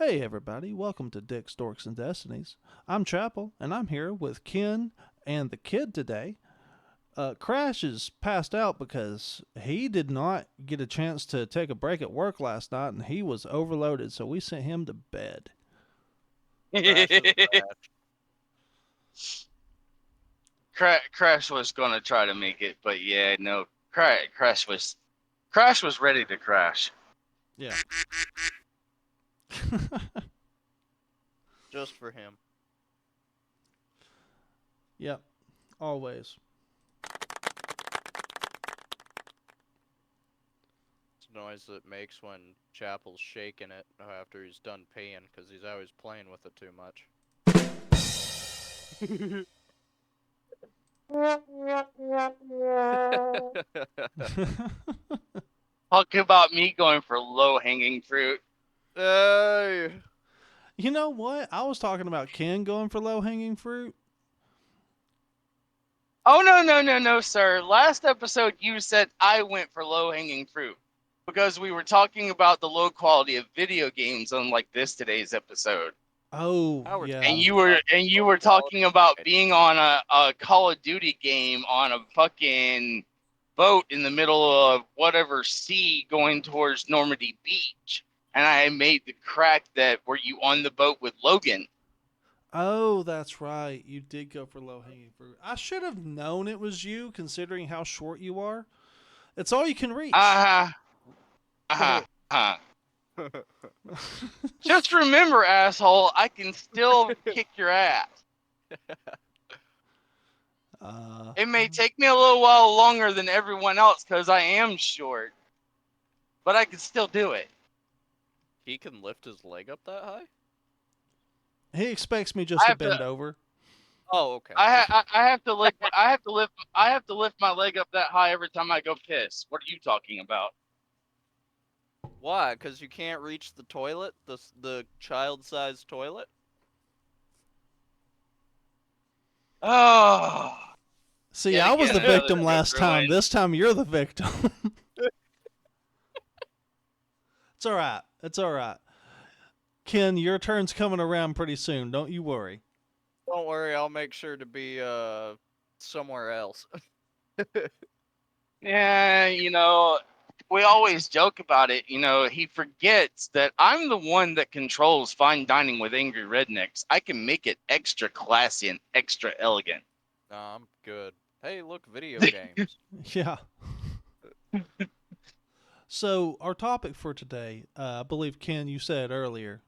Hey everybody, welcome to Dick's Dorks and Destinies. I'm Chapel, and I'm here with Ken and the kid today. Crash is passed out because he did not get a chance to take a break at work last night, and he was overloaded, so we sent him to bed. Crash is crash. Crash was gonna try to make it, but yeah, no. Crash was ready to crash. Yeah. Just for him. Yep, always. It's the noise it makes when Chapel's shaking it after he's done peeing, because he's always playing with it too much. Talk about me going for low hanging fruit. Hey! You know what? I was talking about Ken going for low hanging fruit. Oh no, sir. Last episode you said I went for low hanging fruit because we were talking about the low quality of video games, unlike this today's episode. Oh, Now we're And yeah. talking you about were and you low were quality talking about video being on a Call of Duty game on a fucking boat in the middle of whatever sea going towards Normandy Beach. And I made the crack that were you on the boat with Logan? Oh, that's right. You did go for low hanging fruit. I should have known it was you, considering how short you are. It's all you can reach. Uh huh. games. Uh Just remember, asshole, I can still kick your ass. uh, It may take me a little while longer than everyone else because I am short, but I can still do it. He can lift his leg up that high? he expects me just I to have to. bend over. Oh, okay. I have to lift. I have to lift my leg up that high every time I go piss. What are you talking about? Why? Because you can't reach the toilet? The child-sized toilet? Oh, See, yet I was again the another victim joke last time. ruined. This time you're the victim. It's all right. It's all right. Ken, your turn's coming around pretty soon. Don't you worry. Don't worry, I'll make sure to be, somewhere else. Yeah, we always joke about it. He forgets that I'm the one that controls fine dining with angry rednecks. I can make it extra classy and extra elegant. Nah, I'm good. Hey, look, video games. Yeah. So, our topic for today, I believe, Ken, you said earlier.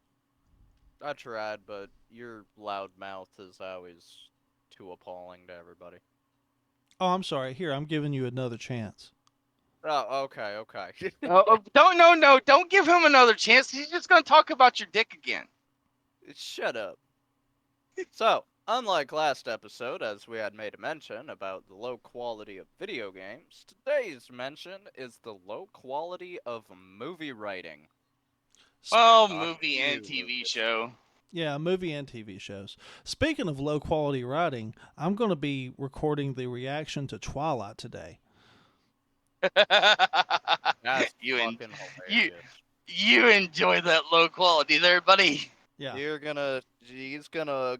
I tried, but your loud mouth is always too appalling to everybody. Oh, I'm sorry. Here, I'm giving you another chance. Oh, okay, okay. Don't no, don't give him another chance. He's just gonna talk about your dick again. Shut up. So, unlike last episode, as we had made a mention about the low quality of video games, today's mention is the low quality of movie writing. Well, Talking to movie and you, TV Lucas. show. Yeah, movie and TV shows. Speaking of low quality writing, I'm going to be recording the reaction to Twilight today. That's you and fucking you hilarious. you enjoy that low quality there, buddy. Yeah. He's gonna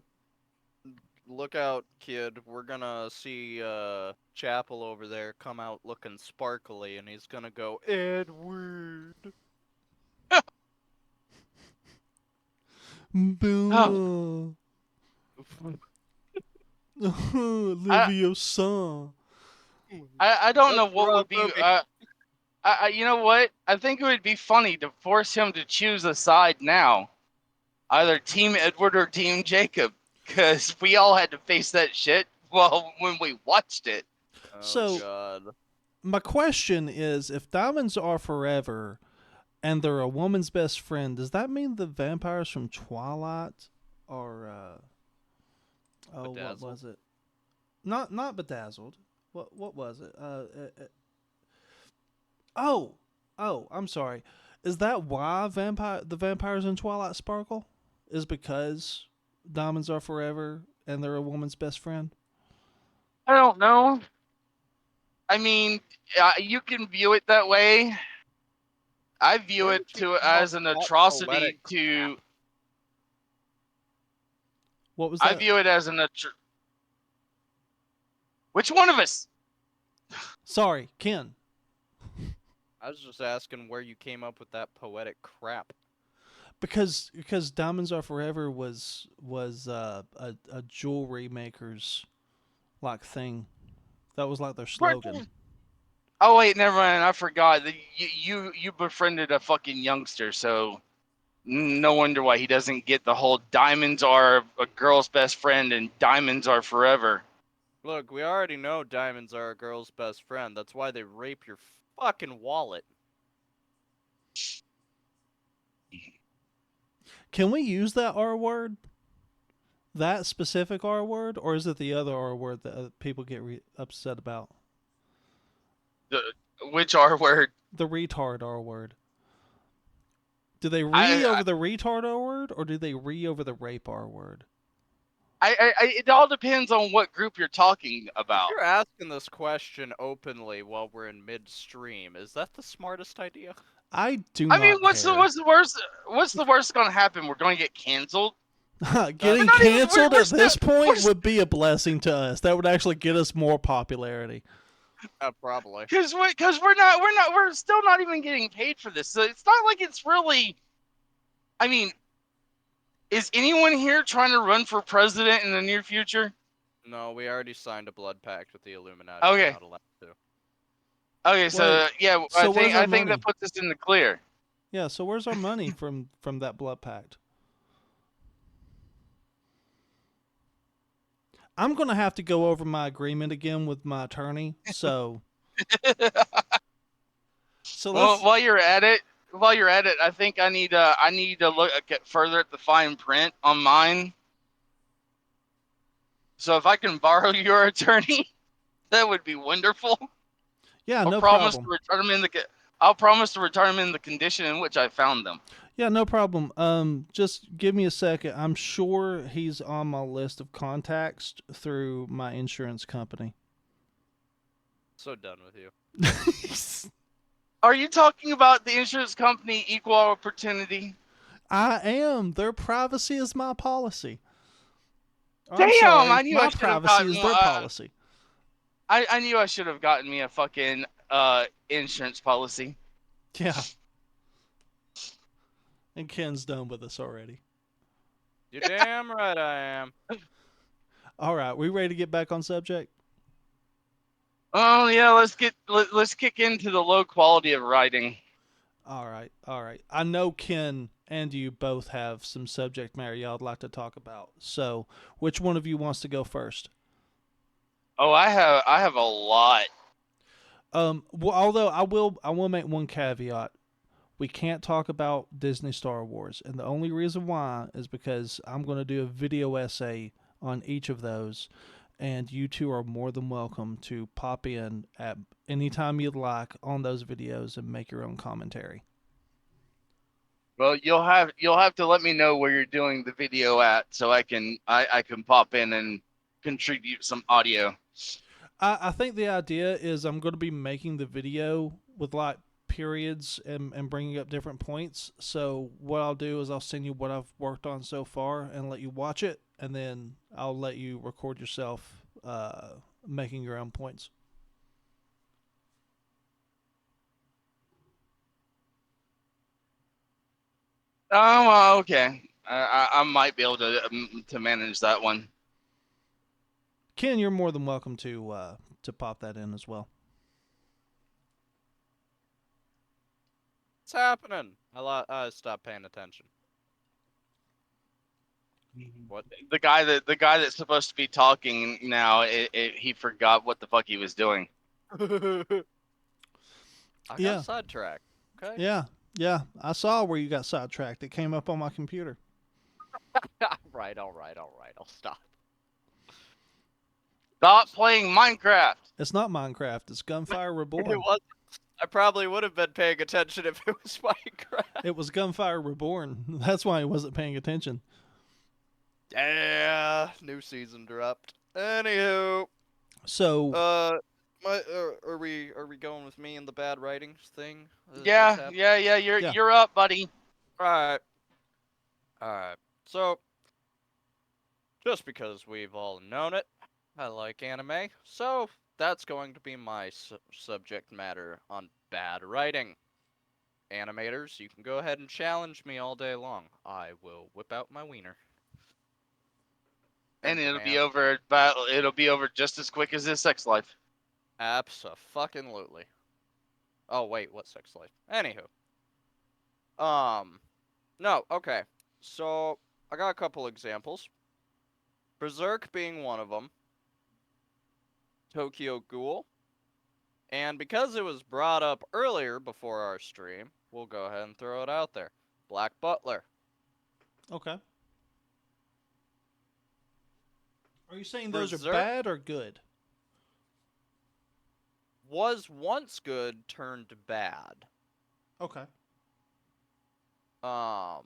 look out, kid. We're gonna see Chapel over there come out looking sparkly, and he's gonna go Edward. Oh, Boo. I Leviosa. I don't That's know the what wrong would be. movie. You know what? I think it would be funny to force him to choose a side now, either Team Edward or Team Jacob, because we all had to face that shit. Well, when we watched it. Oh So, God. my question is if diamonds are forever and they're a woman's best friend, does that mean the vampires from Twilight are, oh, what Bedazzled. was it? Not bedazzled. What was it? Oh, I'm sorry. Is that why the vampires in Twilight sparkle? Is because diamonds are forever and they're a woman's best friend? I don't know. I mean, you can view it that way. I view Where it did you to come up as an with that poetic atrocity crap? to. What was I that? view it as Which one of us? Sorry, Ken. I was just asking where you came up with that poetic crap. Because Diamonds Are Forever was a jewelry maker's like thing. That was like their slogan. Oh wait, never mind. I forgot. You befriended a fucking youngster, so no wonder why he doesn't get the whole diamonds are a girl's best friend and diamonds are forever. Look, we already know diamonds are a girl's best friend. That's why they rape your fucking wallet. Can we use that R word? That specific R word, or is it the other R word that people get upset about? The, which R word? The retard R word. Do they re I, over the retard R word, or do they re over the rape R word? it all depends on what group you're talking about. You're asking this question openly while we're in midstream. Is that the smartest idea? I do I mean, not care. what's the worst? What's the worst gonna happen? We're gonna get canceled. Getting not even- canceled we're at this still- we're point s- would be a blessing to us. That would actually get us more popularity. Probably. Because we're still not even getting paid for this. So it's not like it's really. I mean, is anyone here trying to run for president in the near future? No, we already signed a blood pact with the Illuminati. Okay. We're not allowed to. Okay, so Wait, yeah, so where's our I think money? that puts us in the clear. Yeah, so where's our money from that blood pact? I'm gonna have to go over my agreement again with my attorney. So Well, let's. while you're at it, I think I need to look further at the fine print on mine. So if I can borrow your attorney, that would be wonderful. Yeah, I'll no promise problem. to return them in the. I'll promise to return them in the condition in which I found them. Yeah, no problem. Just give me a second. I'm sure he's on my list of contacts through my insurance company. So done with you. Are you talking about the insurance company Equal Opportunity? I am. Their privacy is my policy. I'm Damn! sorry, I knew I my should have privacy gotten. is their policy. I knew I should have gotten me a fucking insurance policy. Yeah. And Ken's done with us already. You're damn right I am. All right, we ready to get back on subject? Oh yeah, let's kick into the low quality of writing. All right, all right. I know Ken and you both have some subject matter y'all'd like to talk about. So, which one of you wants to go first? Oh, I have a lot. Well, although I will make one caveat. We can't talk about Disney Star Wars, and the only reason why is because I'm going to do a video essay on each of those, and you two are more than welcome to pop in at any time you'd like on those videos and make your own commentary. Well, you'll have to let me know where you're doing the video at so I can pop in and contribute some audio. I think the idea is I'm going to be making the video with like periods and bringing up different points. So what I'll do is I'll send you what I've worked on so far and let you watch it, and then I'll let you record yourself making your own points. Oh, well, okay. I might be able to manage that one. Ken, you're more than welcome to pop that in as well. What's happening? I stopped paying attention. What? The guy that's supposed to be talking now, he forgot what the fuck he was doing. I Yeah. got sidetracked. Okay. Yeah. I saw where you got sidetracked. It came up on my computer. all right. I'll stop. Stop playing Minecraft. It's not Minecraft. It's Gunfire It Reborn. was. I probably would have been paying attention if it was Minecraft. It was Gunfire Reborn. That's why he wasn't paying attention. Yeah, new season dropped. Anywho, So are we going with me and the bad writing thing? Yeah. You're up, buddy. All right. So, just because we've all known it. I like anime, so that's going to be my subject matter on bad writing. Animators, you can go ahead and challenge me all day long. I will whip out my wiener And and demand. it'll be over just as quick as his sex life. Abso-fucking-lutely. Oh wait, what sex life? Anywho, um, no, okay. So I got a couple examples. Berserk being one of them. Tokyo Ghoul. And because it was brought up earlier before our stream, we'll go ahead and throw it out there. Black Butler. Okay. Are you saying those are Berserk bad or good? was once good, turned bad. Okay. Um,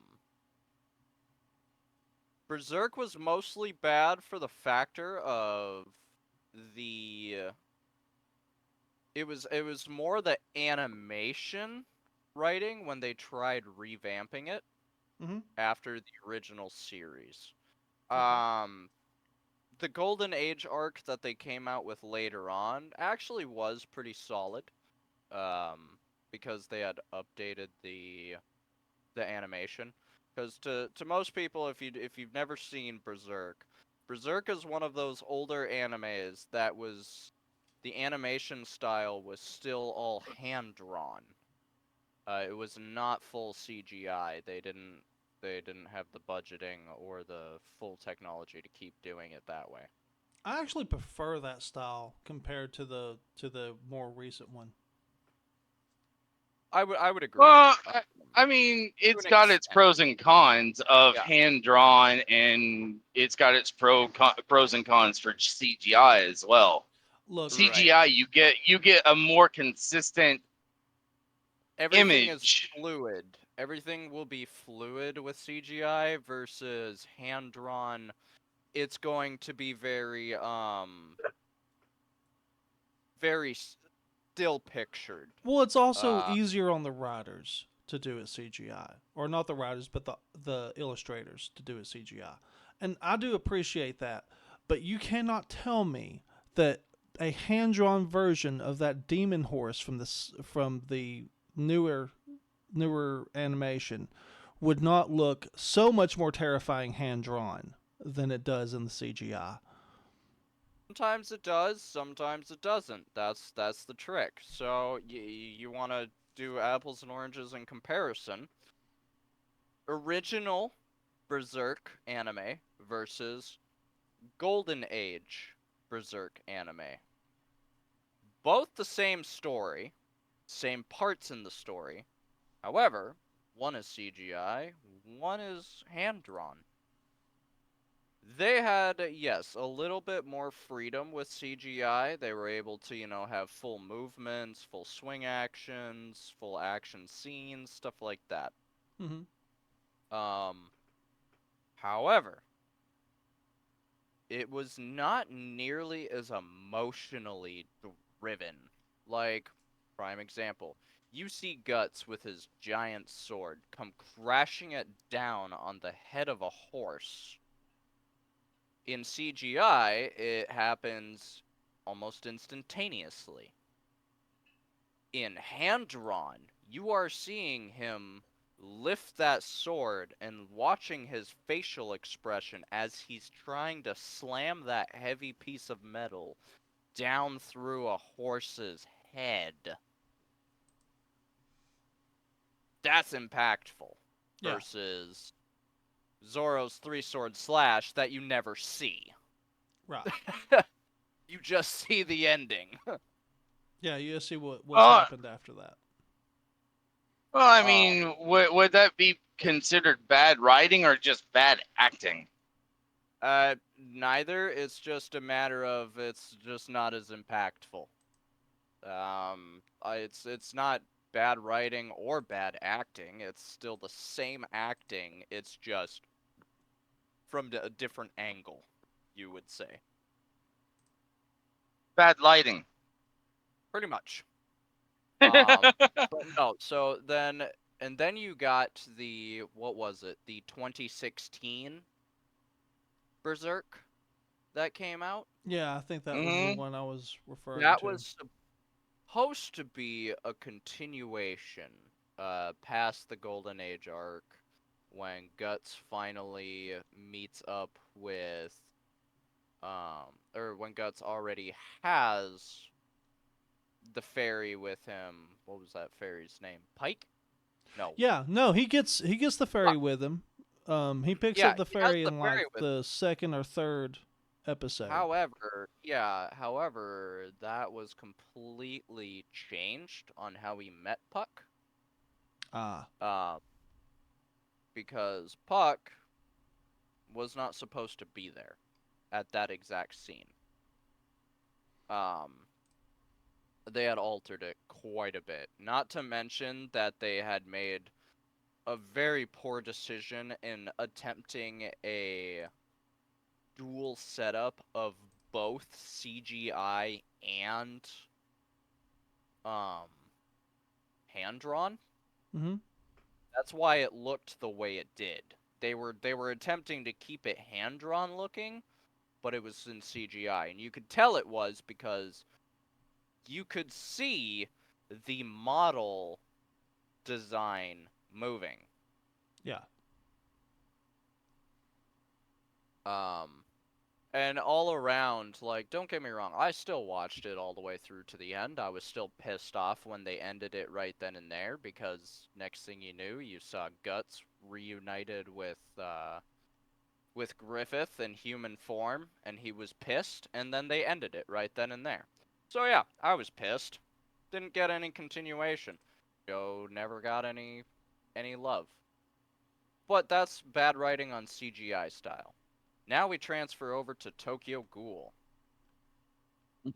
Berserk was mostly bad for the factor of the it was more the animation writing when they tried revamping it Mm-hmm. after the original series. Okay. Um, the Golden Age arc that they came out with later on actually was pretty solid. Um, because they had updated the animation. Because to most people, if you've never seen Berserk, Berserk is one of those older animes that was the animation style was still all hand drawn. It was not full CGI. They didn't have the budgeting or the full technology to keep doing it that way. I actually prefer that style compared to the more recent one. I would agree. Well, Uh, I mean, to it's an got its extent. pros and cons of Yeah. hand drawn, and it's got its pros and cons for CGI as well. Look, Right. CGI, you get a more consistent Everything is image. fluid. Everything will be fluid with CGI versus hand drawn. It's going to be very still pictured. well, it's also Uh, easier on the writers to do it CGI, or not the writers, but the illustrators to do it CGI, and I do appreciate that. But you cannot tell me that a hand drawn version of that demon horse from the newer animation would not look so much more terrifying hand drawn than it does in the CGI. Sometimes it does, sometimes it doesn't. That's the trick. So you want to do apples and oranges in comparison. Original Berserk anime versus Golden Age Berserk anime. Both the same story, same parts in the story. However, one is CGI, one is hand drawn. They had, yes, a little bit more freedom with CGI. They were able to, have full movements, full swing actions, full action scenes, stuff like that. Mm-hmm. Um, however, it was not nearly as emotionally driven. Like, prime example, you see Guts with his giant sword come crashing it down on the head of a horse. In CGI, it happens almost instantaneously. In hand drawn, you are seeing him lift that sword and watching his facial expression as he's trying to slam that heavy piece of metal down through a horse's head. That's impactful Yeah. versus Zoro's three sword slash that you never see. Right. You just see the ending. Yeah. You just see what's Uh, happened after that. well, I um, mean, would that be considered bad writing or just bad acting? Neither. It's just a matter of it's just not as impactful. It's not bad writing or bad acting. It's still the same acting. It's just from a different angle, you would say. Bad lighting. Pretty much. Um, but no. And then you got the what was it? The 2016 Berserk that came out. Yeah, I think that was the Mm-hmm. one I was referring That to. was supposed to be a continuation past the Golden Age arc when Guts finally meets up with or when Guts already has the fairy with him. What was that fairy's name? Pike? No. Yeah, no, he gets the fairy Fuck. with him. He picks Yeah, up the he has fairy the in like fairy with him. the second or third episode. However, that was completely changed on how he met Puck. Ah, Um, because Puck was not supposed to be there at that exact scene. Um, they had altered it quite a bit. Not to mention that they had made a very poor decision in attempting a dual setup of both CGI and um hand drawn. mm-hmm. That's why it looked the way it did. They were attempting to keep it hand drawn looking, but it was in CGI, and you could tell it was because you could see the model design moving. Yeah. Um, and all around, like, don't get me wrong, I still watched it all the way through to the end. I was still pissed off when they ended it right then and there because next thing you knew, you saw Guts reunited with Griffith in human form, and he was pissed, and then they ended it right then and there. So yeah, I was pissed. Didn't get any continuation. Joe never got any love. But that's bad writing on CGI style. Now we transfer over to Tokyo Ghoul.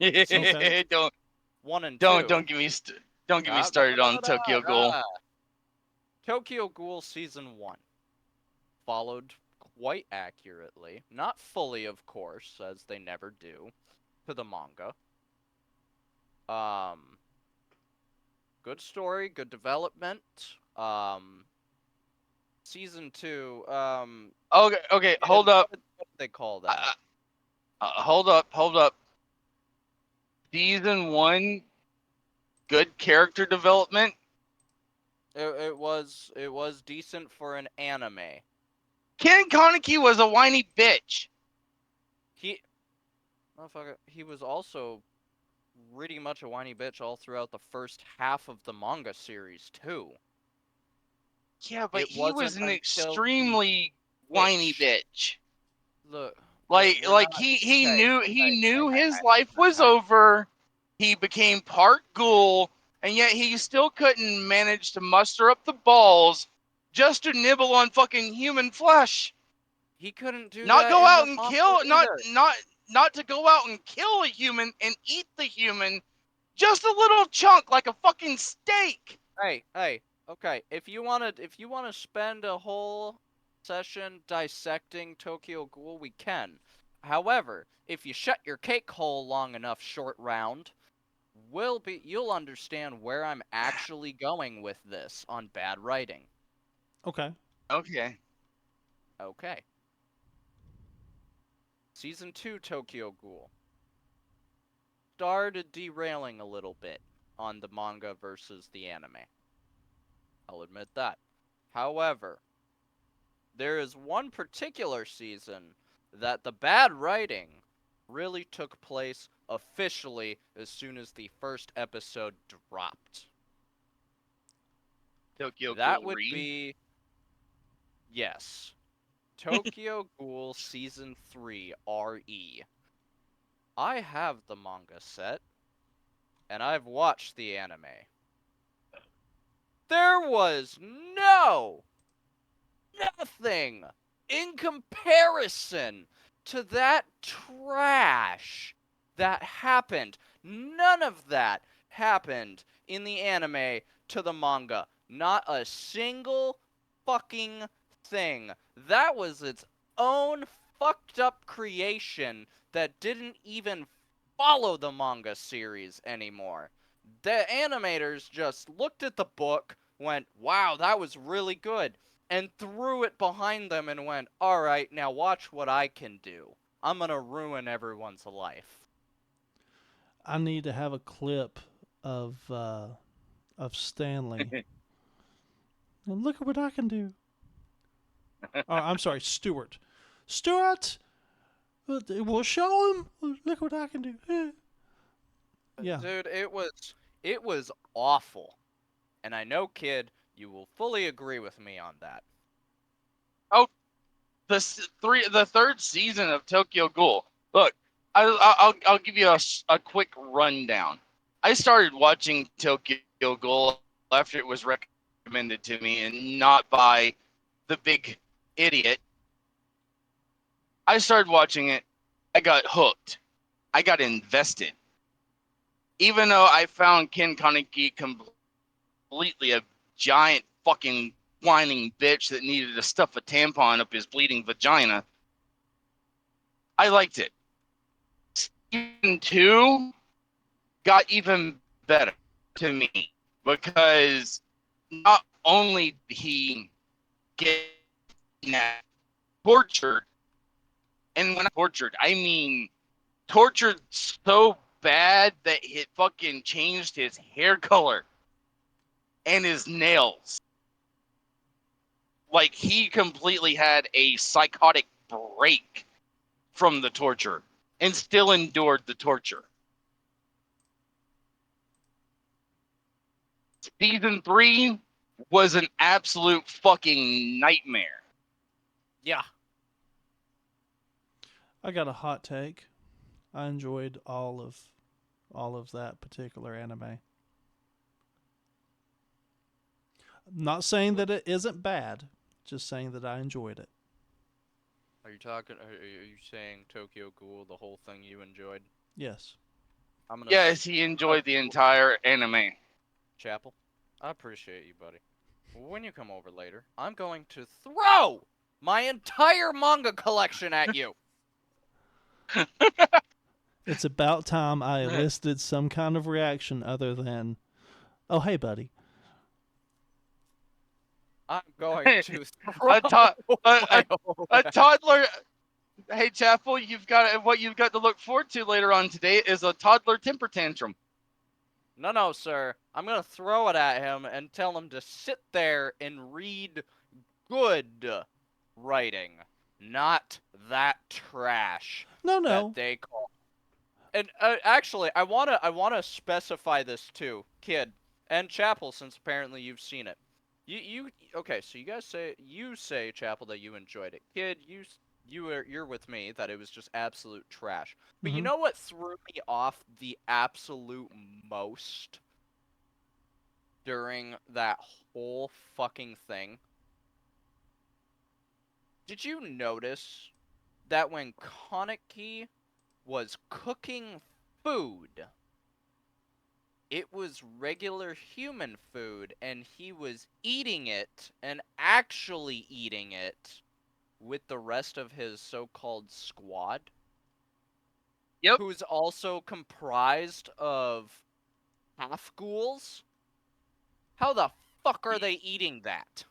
Okay. Season don't 1 and don't 2. don't get me don't get me Ah, da, da, started da, on da, Tokyo Ghoul. da. Tokyo Ghoul Season 1 followed quite accurately, not fully of course, as they never do, to the manga. Um, good story, good development. Um, season 2, Okay, hold up. what did they call Uh, that? hold up. Season 1, good character development. It was decent for an anime. Ken Kaneki was a whiny bitch. He motherfucker, he was also pretty much a whiny bitch all throughout the first half of the manga series too. Yeah, but It he wasn't was an until he extremely whiny switched. bitch. Look, we're Like not he okay. knew Hey, hey, his hey, life hey, was hey, hey. over. He became part ghoul, and yet he still couldn't manage to muster up the balls just to nibble on fucking human flesh. He couldn't do Not that go in out the and manga kill, either. not to go out and kill a human and eat the human, just a little chunk like a fucking steak. Hey, okay. If you wanna spend a whole session dissecting Tokyo Ghoul, we can. However, if you shut your cake hole long enough, short round, you'll understand where I'm actually going with this on bad writing. Okay. Okay. Okay. Season 2 Tokyo Ghoul started derailing a little bit on the manga versus the anime. I'll admit that. However, there is one particular season that the bad writing really took place officially as soon as the first episode dropped. Tokyo That Ghoul would Re. be, yes, Tokyo Ghoul Season 3 RE. I have the manga set, and I've watched the anime. There was nothing in comparison to that trash that happened. None of that happened in the anime to the manga. Not a single fucking thing. That was its own fucked up creation that didn't even follow the manga series anymore. The animators just looked at the book, went, wow, that was really good, and threw it behind them and went, "All right, now watch what I can do. I'm gonna ruin everyone's life." I need to have a clip of Stanley. And look at what I can do. Oh, I'm sorry, Stuart. Stuart, we'll show him. Look what I can do. Yeah, Dude, it was awful. And I know, kid, you will fully agree with me on that. Oh, the third season of Tokyo Ghoul. Look, I'll give you a quick rundown. I started watching Tokyo Ghoul after it was recommended to me, and not by the big idiot. I started watching it. I got hooked. I got invested. Even though I found Ken Kaneki completely a giant fucking whining bitch that needed to stuff a tampon up his bleeding vagina, I liked it. Season 2 got even better to me because not only did he get tortured, and when I tortured, I mean tortured so bad that it fucking changed his hair color and his nails. Like, he completely had a psychotic break from the torture and still endured the torture. Season 3 was an absolute fucking nightmare. Yeah. I got a hot take. I enjoyed all of that particular anime. I'm not saying that it isn't bad, just saying that I enjoyed it. Are you saying Tokyo Ghoul, the whole thing you enjoyed? Yes. I'm gonna Yes, he enjoyed the entire anime. Chapel. I appreciate you, buddy. When you come over later, I'm going to throw my entire manga collection at you. It's about time I elicited some kind of reaction other than, "Oh, hey, buddy." I'm going to throw a, to- my a, whole a toddler. Hey, Chapel, what you've got to look forward to later on today is a toddler temper tantrum. No, sir. I'm gonna throw it at him and tell him to sit there and read good writing, not that trash No, that no. they call. And actually, I wanna specify this too, kid and Chapel, since apparently you've seen it. You okay? So you say Chapel that you enjoyed it, kid. You're with me that it was just absolute trash. But you Hmm. know what threw me off the absolute most during that whole fucking thing? Did you notice that when Kaneki was cooking food, it was regular human food, and he was eating it and actually eating it with the rest of his so-called squad, Yep. who's also comprised of half ghouls? How the fuck are they eating that?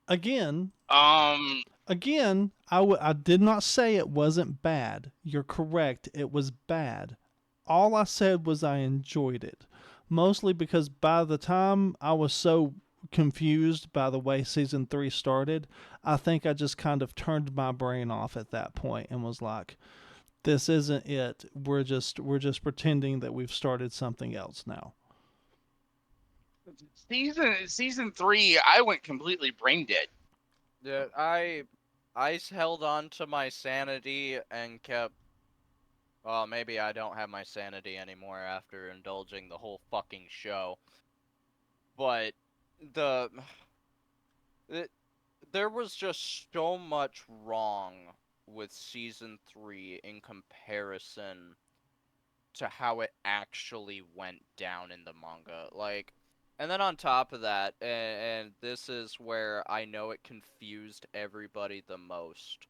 Again, Um. I did not say it wasn't bad. You're correct. It was bad. All I said was I enjoyed it. Mostly because by the time I was so confused by the way season 3 started, I think I just kind of turned my brain off at that point and was like, this isn't it. We're just pretending that we've started something else now. Season 3, I went completely brain dead. Yeah, I held on to my sanity and kept. Well, maybe I don't have my sanity anymore after indulging the whole fucking show. But the it, there was just so much wrong with season 3 in comparison to how it actually went down in the manga. Like, and then on top of that, and this is where I know it confused everybody the most.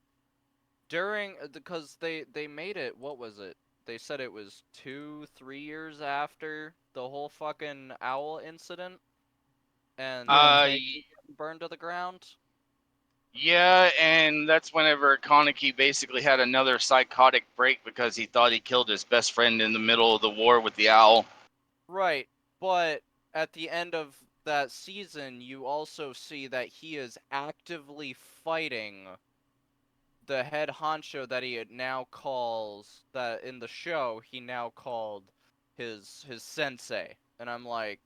Because they made it, what was it? They said it was 2, 3 years after the whole fucking owl incident. and Yeah. Tanky getting burned to the ground. Yeah, and that's whenever Kaneki basically had another psychotic break because he thought he killed his best friend in the middle of the war with the owl. Right, but at the end of that season, you also see that he is actively fighting the head honcho that he now calls, that in the show he now called his sensei. And I'm like,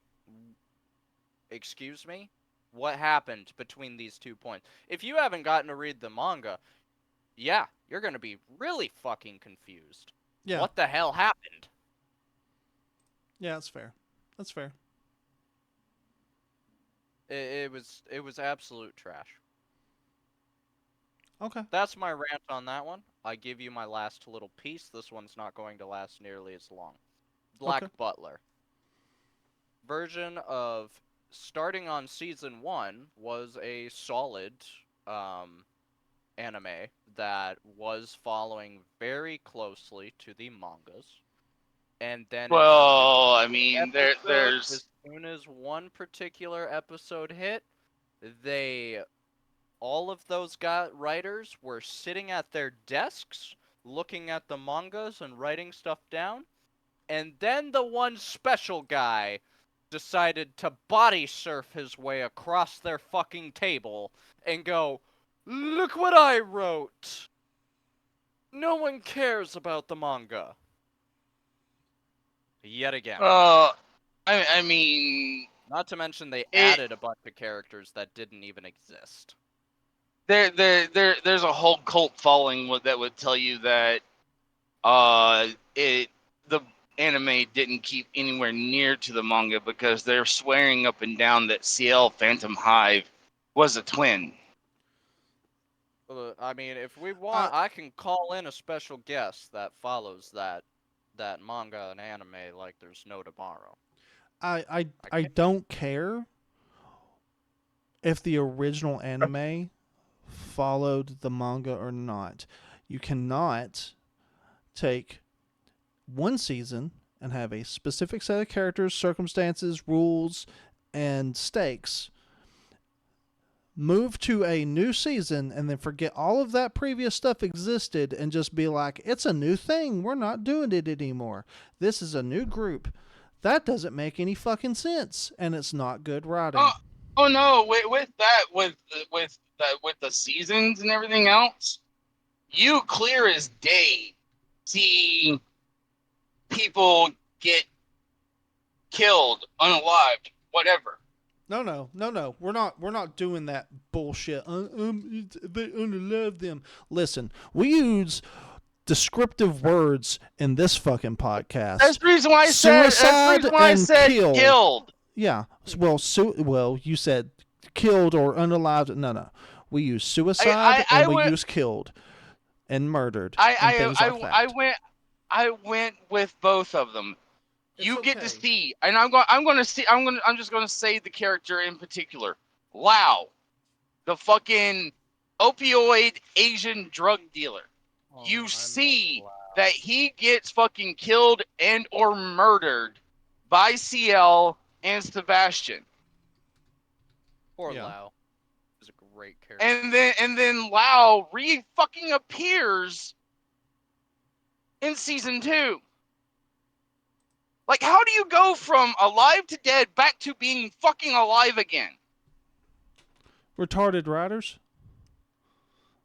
excuse me? What happened between these 2 points? If you haven't gotten to read the manga, yeah, you're going to be really fucking confused. Yeah. What the hell happened? Yeah, that's fair. That's fair. It was absolute trash. Okay. That's my rant on that one. I give you my last little piece. This one's not going to last nearly as long. Black Okay. Butler. Version of starting on season 1 was a solid anime that was following very closely to the mangas. And then as soon Well, I mean, episode, there's as soon as one particular episode hit, they all of those writers were sitting at their desks looking at the mangas and writing stuff down, and then the one special guy decided to body surf his way across their fucking table and go, "Look what I wrote! No one cares about the manga." Yet again. I mean, Not to mention they it added a bunch of characters that didn't even exist. there's a whole cult following that would tell you that the anime didn't keep anywhere near to the manga because they're swearing up and down that CL Phantom Hive was a twin. I mean, if we I want, I can call in a special guest that follows that manga and anime like there's no tomorrow. I I I I can't. don't care if the original anime followed the manga or not. You cannot take one season and have a specific set of characters, circumstances, rules, and stakes. Move to a new season and then forget all of that previous stuff existed and just be like, it's a new thing. We're not doing it anymore. This is a new group. That doesn't make any fucking sense, and it's not good Oh, writing. oh no! With the seasons and everything else, you clear as day see people get killed, unalived, whatever. No. We're not doing that bullshit. They unalive them. Listen, we use descriptive words in this fucking podcast. That's the reason why I said. That's the Suicide reason why I and said kill. killed. Yeah. Well, you said killed or unalived. No. We use suicide and we use killed and murdered and things like that. I went with both of them. It's You get to okay. see, and I'm just gonna say the character in particular, Lao, the fucking opioid Asian drug dealer. Oh, You I see miss that he gets fucking killed and or murdered by CL and Sebastian. poor Yeah. Lao. Is a great character. And then Lao fucking appears in season 2. Like, how do you go from alive to dead back to being fucking alive again? Retarded writers.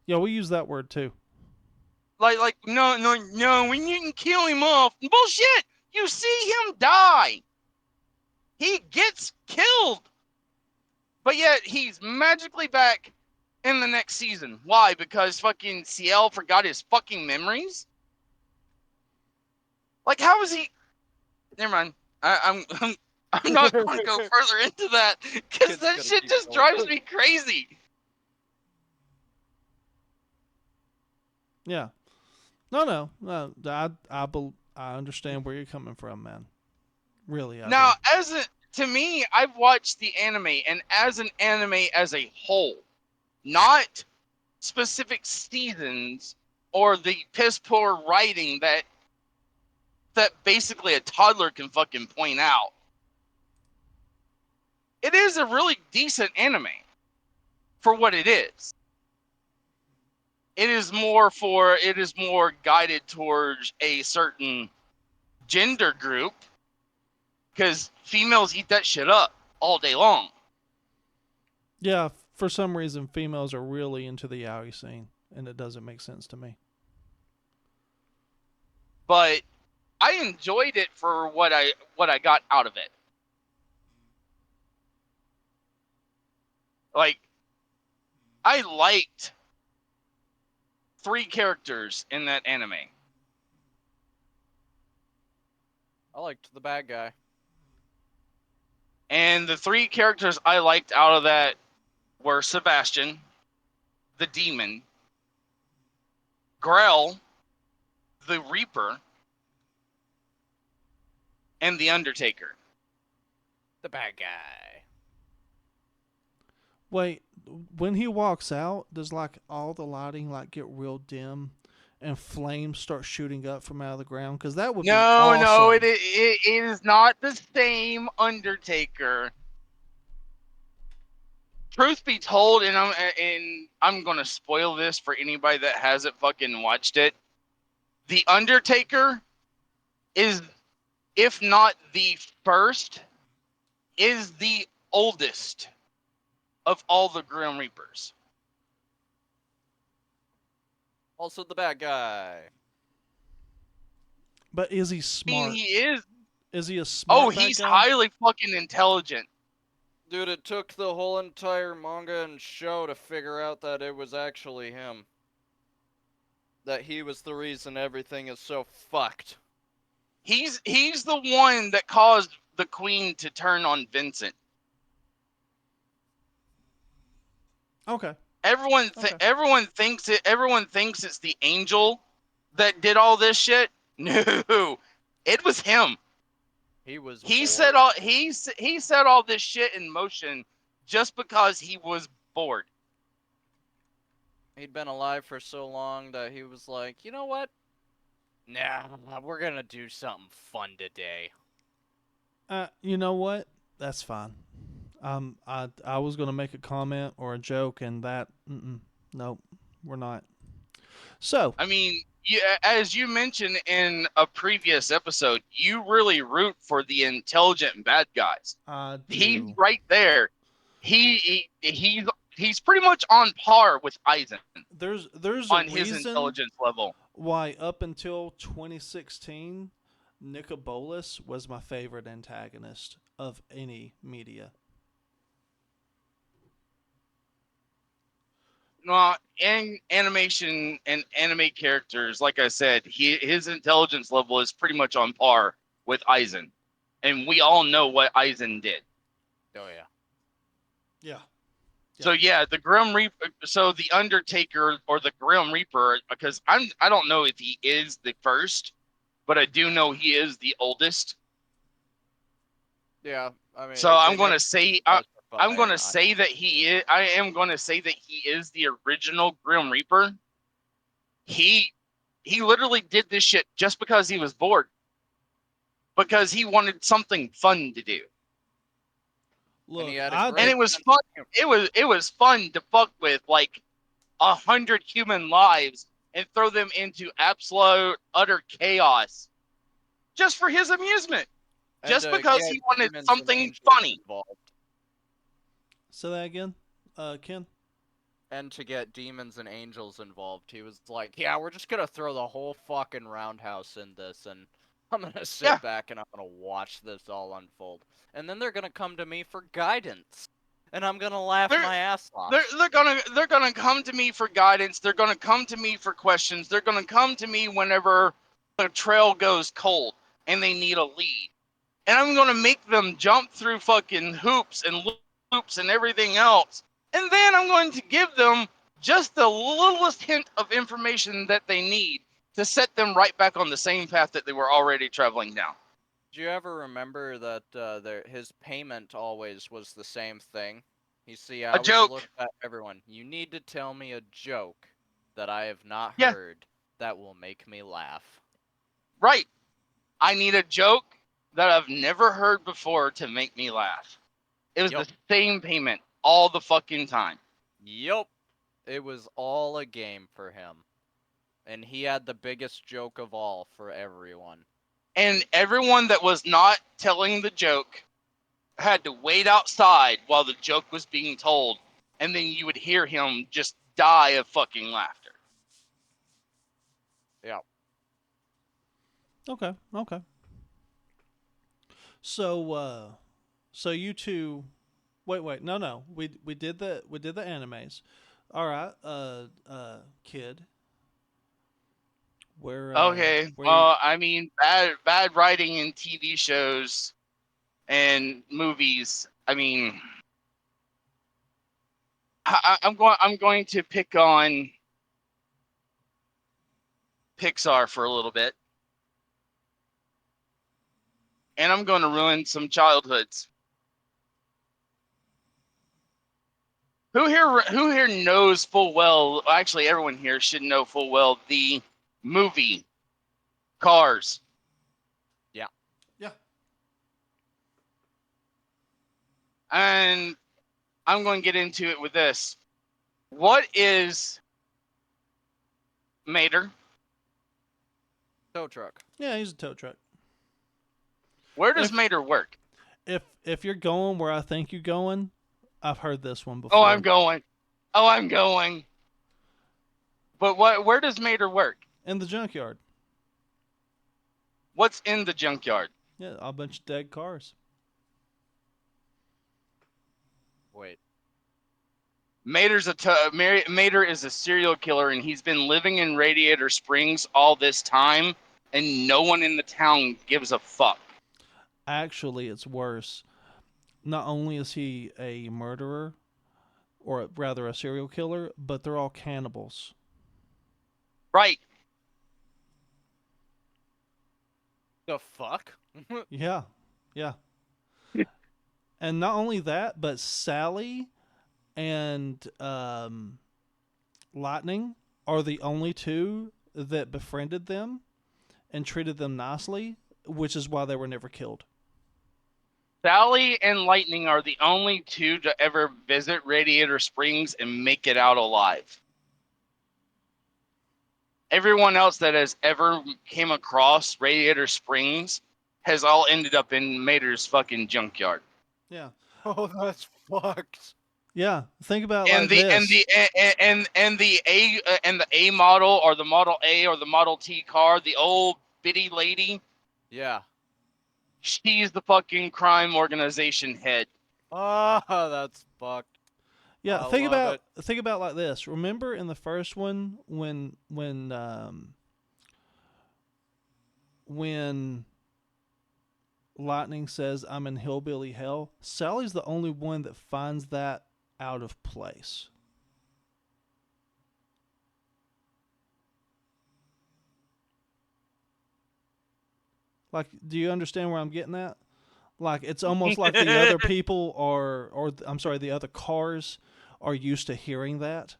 Yeah, we use that word too. Like, no, we didn't kill him off. Bullshit! You see him die. He gets killed. But yet, he's magically back in the next season. Why? Because fucking CL forgot his fucking memories? Like, how is he... Never mind. I'm not going to go further into that because It's that gonna shit keep just going. drives me crazy. Yeah. No. I understand where you're coming from, man. Really, I Now, do. to me, I've watched the anime, and as an anime as a whole, not specific seasons or the piss poor writing that basically a toddler can fucking point out. it is a really decent anime for what it is. It is more guided towards a certain gender group because females eat that shit up all day long. Yeah, for some reason, females are really into the yaoi scene, and it doesn't make sense to me. But I enjoyed it for what I got out of it. Like, I liked 3 characters in that anime. I liked the bad guy. And the 3 characters I liked out of that were Sebastian, the demon, Grell, the Reaper, and the Undertaker. The bad guy. Wait, when he walks out, does like all the lighting like get real dim, and flames start shooting up from out of the ground? Because that would be No, awesome. it is not the same Undertaker. Truth be told, and I'm gonna spoil this for anybody that hasn't fucking watched it. The Undertaker is, if not the first, is the oldest of all the Grim Reapers. Also the bad guy. But is he I smart? mean, he is. Is he a Oh, smart bad he's guy? highly fucking intelligent. Dude, it took the whole entire manga and show to figure out that it was actually him. That he was the reason everything is so fucked. He's the one that caused the Queen to turn on Vincent. Okay. Okay. Everyone thinks it's the angel that did all this shit. No, it was him. He was He bored. set all this shit in motion just because he was bored. He'd been alive for so long that he was like, you know what? Nah, we're gonna do something fun today. You know what? That's fine. I was gonna make a comment or a joke, and that, nope, we're not. So, I mean, as you mentioned in a previous episode, you really root for the intelligent bad guys. I He's do. right there. He's pretty much on par with Eisen There's a on his reason intelligence level. why up until 2016, Nicobolus was my favorite antagonist of any media. No, in animation and anime characters, like I said, his intelligence level is pretty much on par with Eisen, and we all know what Eisen did. Oh yeah. Yeah. So yeah, the Grim Reaper. So the Undertaker or the Grim Reaper, because I don't know if he is the first, but I do know he is the oldest. Yeah, I mean, So they never I'm specify. gonna say that he is. I am gonna say that he is the original Grim Reaper. He he literally did this shit just because he was bored, because he wanted something fun to do, And he Look, had a I and great it was sense fun. of humor. It was fun to fuck with like 100 human lives and throw them into absolute utter chaos just for his amusement, And just to because get he wanted demons and something angels funny. involved. say that again, Ken. And to get demons and angels involved. He was like, yeah, we're just gonna throw the whole fucking roundhouse in this, and I'm gonna Yeah, sit back and I'm gonna watch this all unfold. And then they're gonna come to me for guidance. And I'm gonna laugh they're my ass off. they're gonna come to me for guidance. They're gonna come to me for questions. They're gonna come to me whenever the trail goes cold and they need a lead. And I'm gonna make them jump through fucking hoops and loops and everything else. And then I'm going to give them just the littlest hint of information that they need to set them right back on the same path that they were already traveling down. Do you ever remember that his payment always was the same thing? You see, I A always joke. look at everyone. You need to tell me a joke that I have not Yeah, heard that will make me laugh. right. I need a joke that I've never heard before to make me laugh. It was Yup. the same payment all the fucking time. Yup. It was all a game for him. And he had the biggest joke of all for everyone. And everyone that was not telling the joke had to wait outside while the joke was being told. And then you would hear him just die of fucking laughter. Yeah. Okay. Okay. So you two, wait, no. We did the animes. All right, kid, Okay, where you, well, I mean, bad writing in TV shows and movies. I mean, I'm going to pick on Pixar for a little bit, and I'm going to ruin some childhoods. Who here knows full well? Actually, everyone here should know full well the movie Cars. Yeah. yeah, And I'm going to get into it with this. What is Mater? Tow truck. yeah, he's a tow truck. Where does If Mater work? if you're going where I think you're going, I've heard this one Oh, before. I'm going. Oh, I'm going. But what? Where does Mater work? In the junkyard. What's in the junkyard? Yeah, a bunch of dead cars. Wait. Mater is a serial killer, and he's been living in Radiator Springs all this time, and no one in the town gives a fuck. Actually, it's worse. Not only is he a murderer, or rather a serial killer, but they're all cannibals. Right. The fuck? Yeah, yeah. And not only that, but Sally and Lightning are the only two that befriended them and treated them nicely, which is why they were never killed. Sally and Lightning are the only two to ever visit Radiator Springs and make it out alive. Everyone else that has ever came across Radiator Springs has all ended up in Mater's fucking junkyard. Yeah. Oh, that's fucked. Yeah. Think about it And like the this. and the A model or the Model A or the Model T car, the old bitty lady, Yeah. she's the fucking crime organization head. Ah, that's fucked. Yeah, I think love about it. it like this. Remember in the first one when Lightning says I'm in hillbilly hell, Sally's the only one that finds that out of place. Like, do you understand where I'm getting at? Like, it's almost like the other people are, or I'm sorry, the other cars are used to hearing that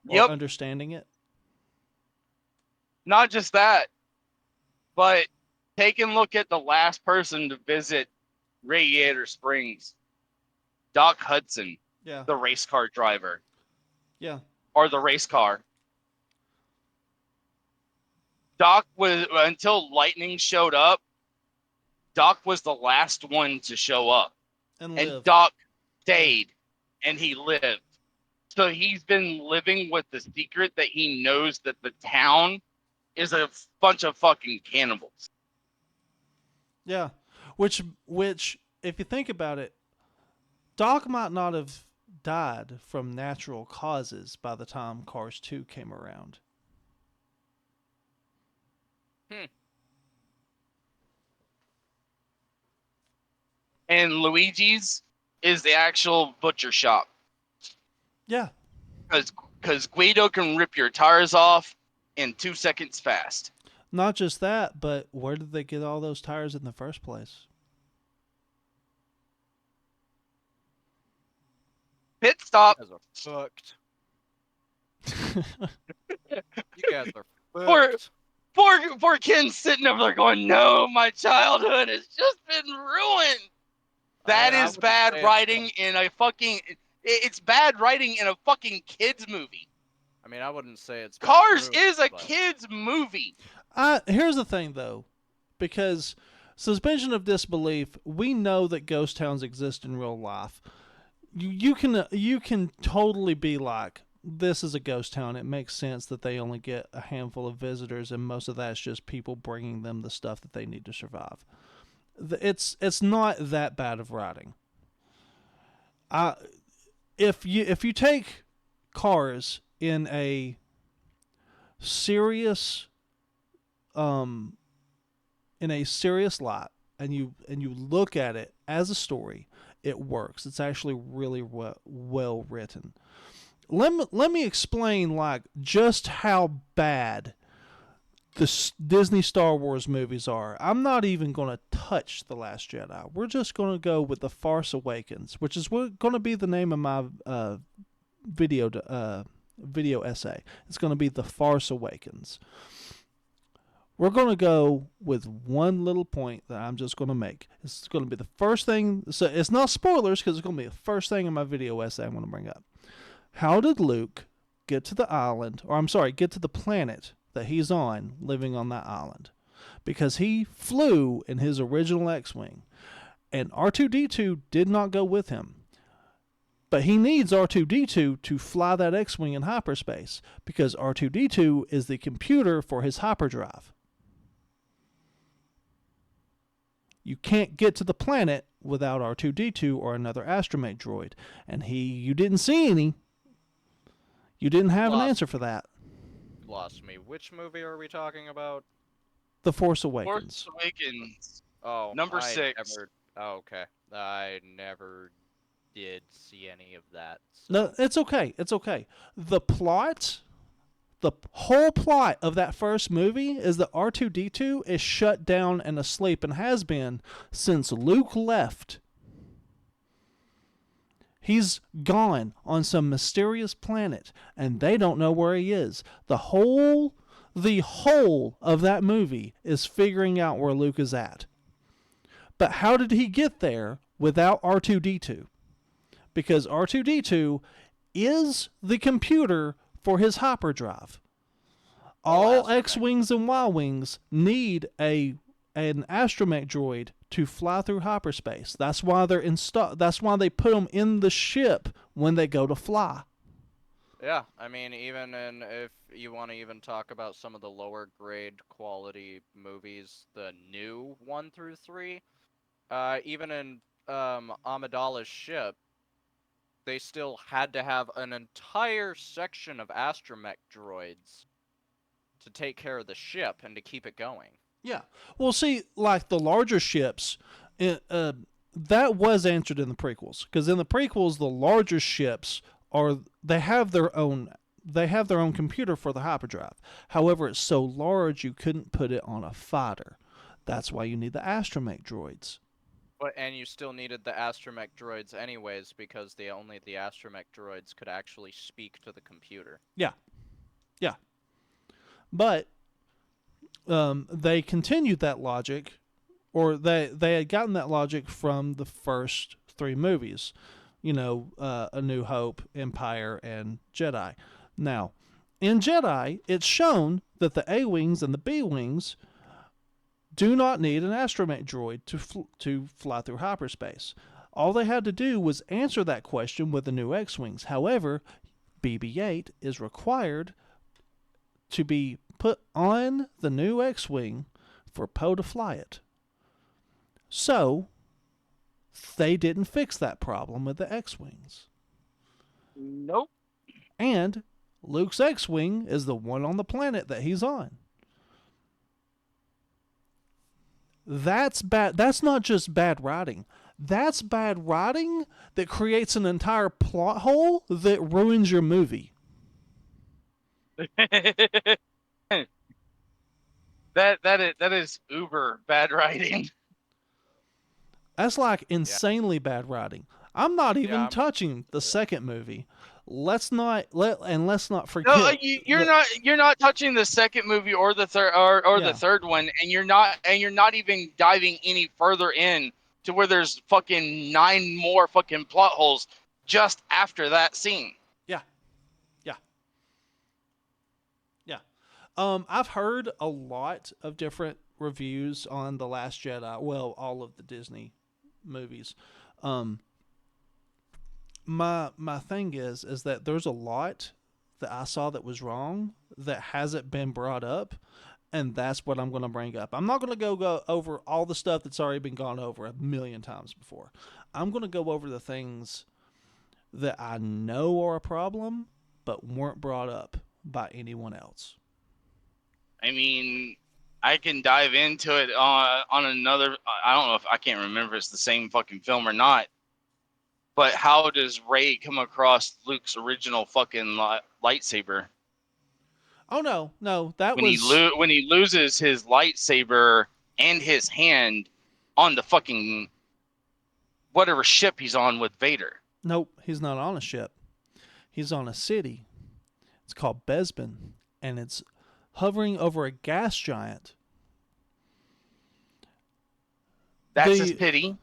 or Yep. understanding it. Not just that, but take a look at the last person to visit Radiator Springs. Doc Hudson, Yeah, the race car driver, yeah, or the race car. Doc was, until Lightning showed up, Doc was the last one to show up. and And live. Doc stayed and he lived. So he's been living with the secret that he knows that the town is a bunch of fucking cannibals. Yeah, which if you think about it, Doc might not have died from natural causes by the time Cars 2 came around. And Luigi's is the actual butcher shop. Yeah, Because Guido can rip your tires off in 2 seconds fast. not just that, but where did they get all those tires in the first place? Pit stop. You guys are fucked. You guys are Poor, fucked. poor Ken's sitting over there going, no, my childhood has just been ruined. That I is wouldn't bad say writing in a fucking. It's bad writing in a fucking kids movie. I wouldn't say it's been Cars ruined, is a but kids movie. Here's the thing, though, because suspension of disbelief, we know that ghost towns exist in real life. You can totally be like, this is a ghost town. It makes sense that they only get a handful of visitors, and most of that's just people bringing them the stuff that they need to survive. It's not that bad of writing. If you take cars in a serious light, and you look at it as a story, it works. It's actually really well written. Let me explain like just how bad the Disney Star Wars movies are. I'm not even going to touch The Last Jedi. We're just going to go with The Force Awakens, which is going to be the name of my video essay. It's going to be The Force Awakens. We're going to go with one little point that I'm just going to make. It's going to be the first thing. So it's not spoilers because it's going to be the first thing in my video essay I'm going to bring up. How did Luke get to the island, or I'm sorry, get to the planet that he's on, living on that island? Because he flew in his original X-Wing, and R2-D2 did not go with him. But he needs R2-D2 to fly that X-Wing in hyperspace, because R2-D2 is the computer for his hyperdrive. You can't get to the planet without R2-D2 or another astromech droid. And you didn't see any. You didn't have an answer for that. Lost me. Which movie are we talking about? The Force Awakens. Force Awakens. Oh, Number 6. Okay. I never did see any of that. So. No, it's okay. It's okay. The whole plot of that first movie is that R2-D2 is shut down and asleep, and has been since Luke left. He's gone on some mysterious planet, and they don't know where he is. The whole of that movie is figuring out where Luke is at. But how did he get there without R2-D2? Because R2-D2 is the computer for his hyperdrive. All X-Wings and Y-Wings need an astromech droid to fly through hyperspace. That's why that's why they put them in the ship when they go to fly. Yeah, even if you want to even talk about some of the lower grade quality movies, the new 1 through 3, even in Amidala's ship, they still had to have an entire section of astromech droids to take care of the ship and to keep it going. Yeah. Well, see, like the larger ships, that was answered in the prequels. Because in the prequels, the larger ships they have their own computer for the hyperdrive. However, it's so large you couldn't put it on a fighter. That's why you need the astromech droids. And you still needed the astromech droids anyways, because only the astromech droids could actually speak to the computer. Yeah. Yeah. But they continued that logic, or they had gotten that logic from the first 3 movies. A New Hope, Empire, and Jedi. Now, in Jedi, it's shown that the A-Wings and the B-Wings do not need an astromech droid to fly through hyperspace. All they had to do was answer that question with the new X-Wings. However, BB-8 is required to be put on the new X-Wing for Poe to fly it. So, they didn't fix that problem with the X-Wings. Nope. And Luke's X-Wing is the one on the planet that he's on. That's bad. That's not just bad writing. That's bad writing that creates an entire plot hole that ruins your movie. That is uber bad writing. That's like insanely bad writing. I'm not even touching the second movie. Let's not forget. No, you're not touching the second movie or the third or the third one, and you're not even diving any further in to where there's fucking 9 more fucking plot holes just after that scene. Yeah. Yeah. Yeah. I've heard a lot of different reviews on The Last Jedi. Well, all of the Disney movies. Um, my thing is that there's a lot that I saw that was wrong that hasn't been brought up, and that's what I'm going to bring up. I'm not going to go over all the stuff that's already been gone over a million times before. I'm going to go over the things that I know are a problem but weren't brought up by anyone else. I mean, I can dive into it on another. I don't know if I can't remember if it's the same fucking film or not. But how does Rey come across Luke's original fucking lightsaber Oh no, that when he was when he loses his lightsaber and his hand on the fucking whatever ship he's on with Vader? nope. He's not on a ship. He's on a city. It's called Bespin, and it's hovering over a gas giant. That's The a city.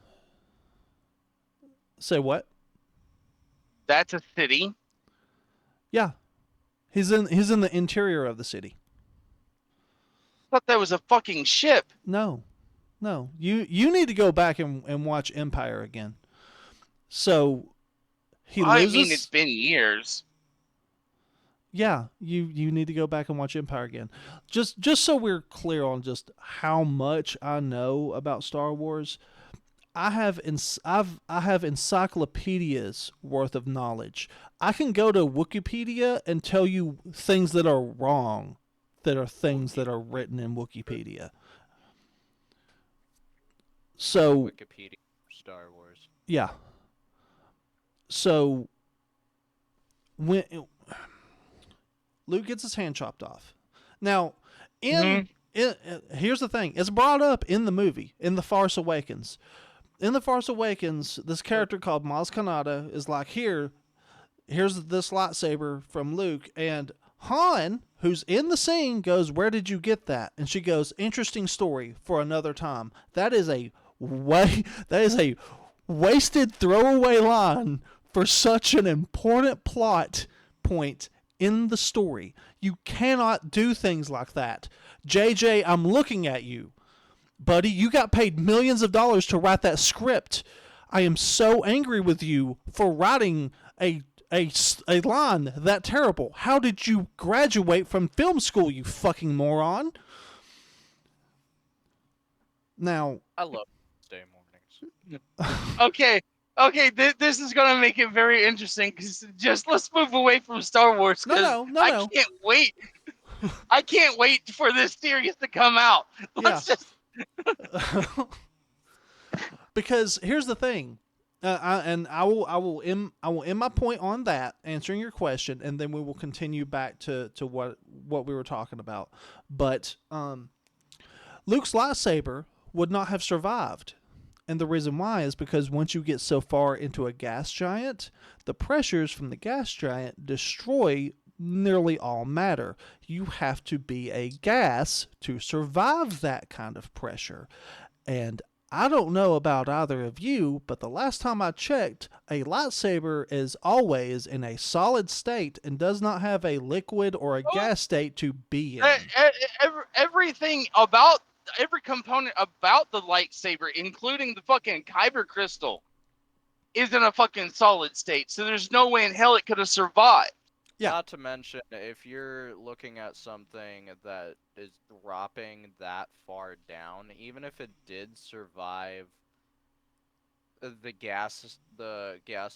say what? That's a city. Yeah, he's in the interior of the city. I thought that was a fucking ship. No, no. You need to go back and watch Empire again. So he I mean, it's loses. been years. Yeah, you need to go back and watch Empire again. Just so we're clear on just how much I know about Star Wars. I have encyclopedias worth of knowledge. I can go to Wikipedia and tell you things that are wrong, that are things that are written in Wikipedia. So Wikipedia for Star Wars. yeah. So when Luke gets his hand chopped off, now here's the thing: it's brought up in the movie in The Force Awakens. In The Force Awakens, this character called Maz Kanata is like, here's this lightsaber from Luke, and Han, who's in the scene, goes, "Where did you get that?" And she goes, "Interesting story for another time." That is a wasted throwaway line for such an important plot point in the story. You cannot do things like that. JJ, I'm looking at you. Buddy, you got paid millions of dollars to write that script. I am so angry with you for writing a line that terrible. How did you graduate from film school, you fucking moron? Now, I love Wednesday mornings. Okay, this is gonna make it very interesting. Cause just let's move away from Star Wars. Cause no. I can't wait. I can't wait for this series to come out. Yeah. Let's just. Because here's the thing, I will end my point on that, answering your question, and then we will continue back to what we were talking about. But Luke's lightsaber would not have survived. And the reason why is because once you get so far into a gas giant, the pressures from the gas giant destroy nearly all matter. You have to be a gas to survive that kind of pressure. And I don't know about either of you, but the last time I checked, a lightsaber is always in a solid state and does not have a liquid or a gas state to be in. Everything about every component about the lightsaber, including the fucking kyber crystal, is in a fucking solid state. So there's no way in hell it could have survived. Yeah. Not to mention, if you're looking at something that is dropping that far down, even if it did survive the gas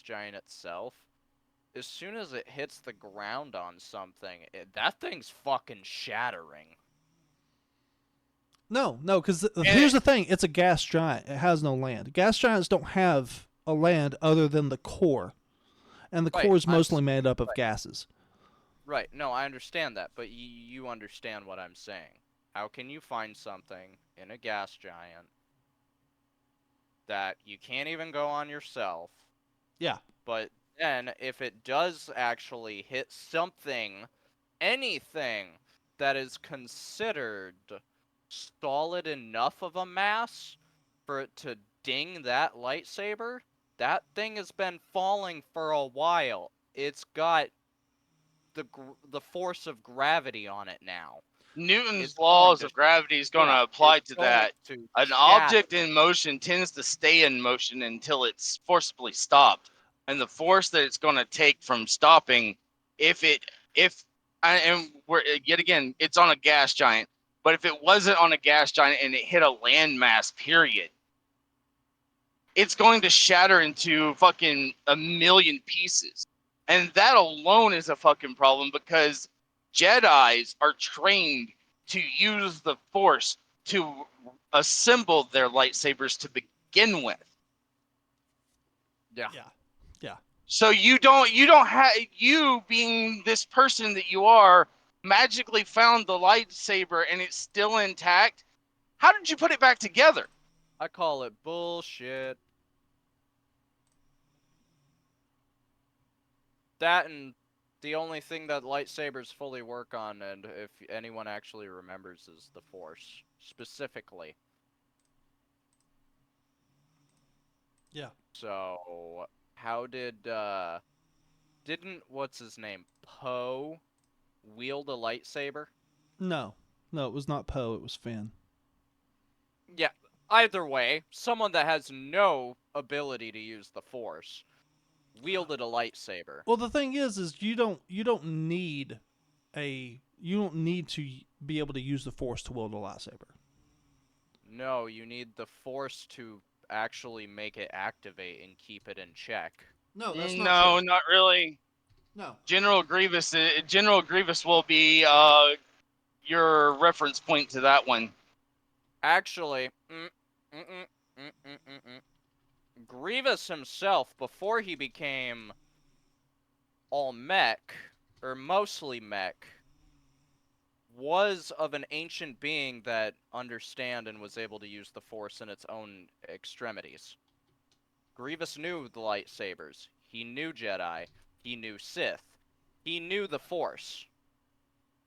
giant itself, as soon as it hits the ground on something, that thing's fucking shattering. No, because here's the thing. It's a gas giant. It has no land. Gas giants don't have a land other than the core. And the core is mostly made up of gases. Right. No, I understand that, but you understand what I'm saying. How can you find something in a gas giant that you can't even go on yourself? Yeah. But then, if it does actually hit something, anything that is considered solid enough of a mass for it to ding that lightsaber, that thing has been falling for a while. It's got the force of gravity on it now. Newton's It's going laws to of gravity is going to apply it's to going that. to An shatter. object in motion tends to stay in motion until it's forcibly stopped, and the force that it's going to take from stopping, and we're yet again, it's on a gas giant. But if it wasn't on a gas giant and it hit a landmass, period, it's going to shatter into fucking a million pieces. And that alone is a fucking problem because Jedis are trained to use the Force to assemble their lightsabers to begin with. Yeah. Yeah. Yeah. So you don't have, you being this person that you are, magically found the lightsaber and it's still intact. How did you put it back together? I call it bullshit. That and the only thing that lightsabers fully work on, and if anyone actually remembers, is the Force. Specifically. Yeah. So, how did, didn't, what's his name, Poe wield a lightsaber? No. No, it was not Poe. It was Finn. Yeah, either way, someone that has no ability to use the Force wielded a lightsaber. Well, the thing is you don't need to be able to use the Force to wield a lightsaber. No, you need the Force to actually make it activate and keep it in check. No, that's not true. No, not really. No. General Grievous will be your reference point to that one. Actually, Grievous himself, before he became all mech, or mostly mech, was of an ancient being that understand and was able to use the Force in its own extremities. Grievous knew the lightsabers. He knew Jedi. He knew Sith. He knew the Force.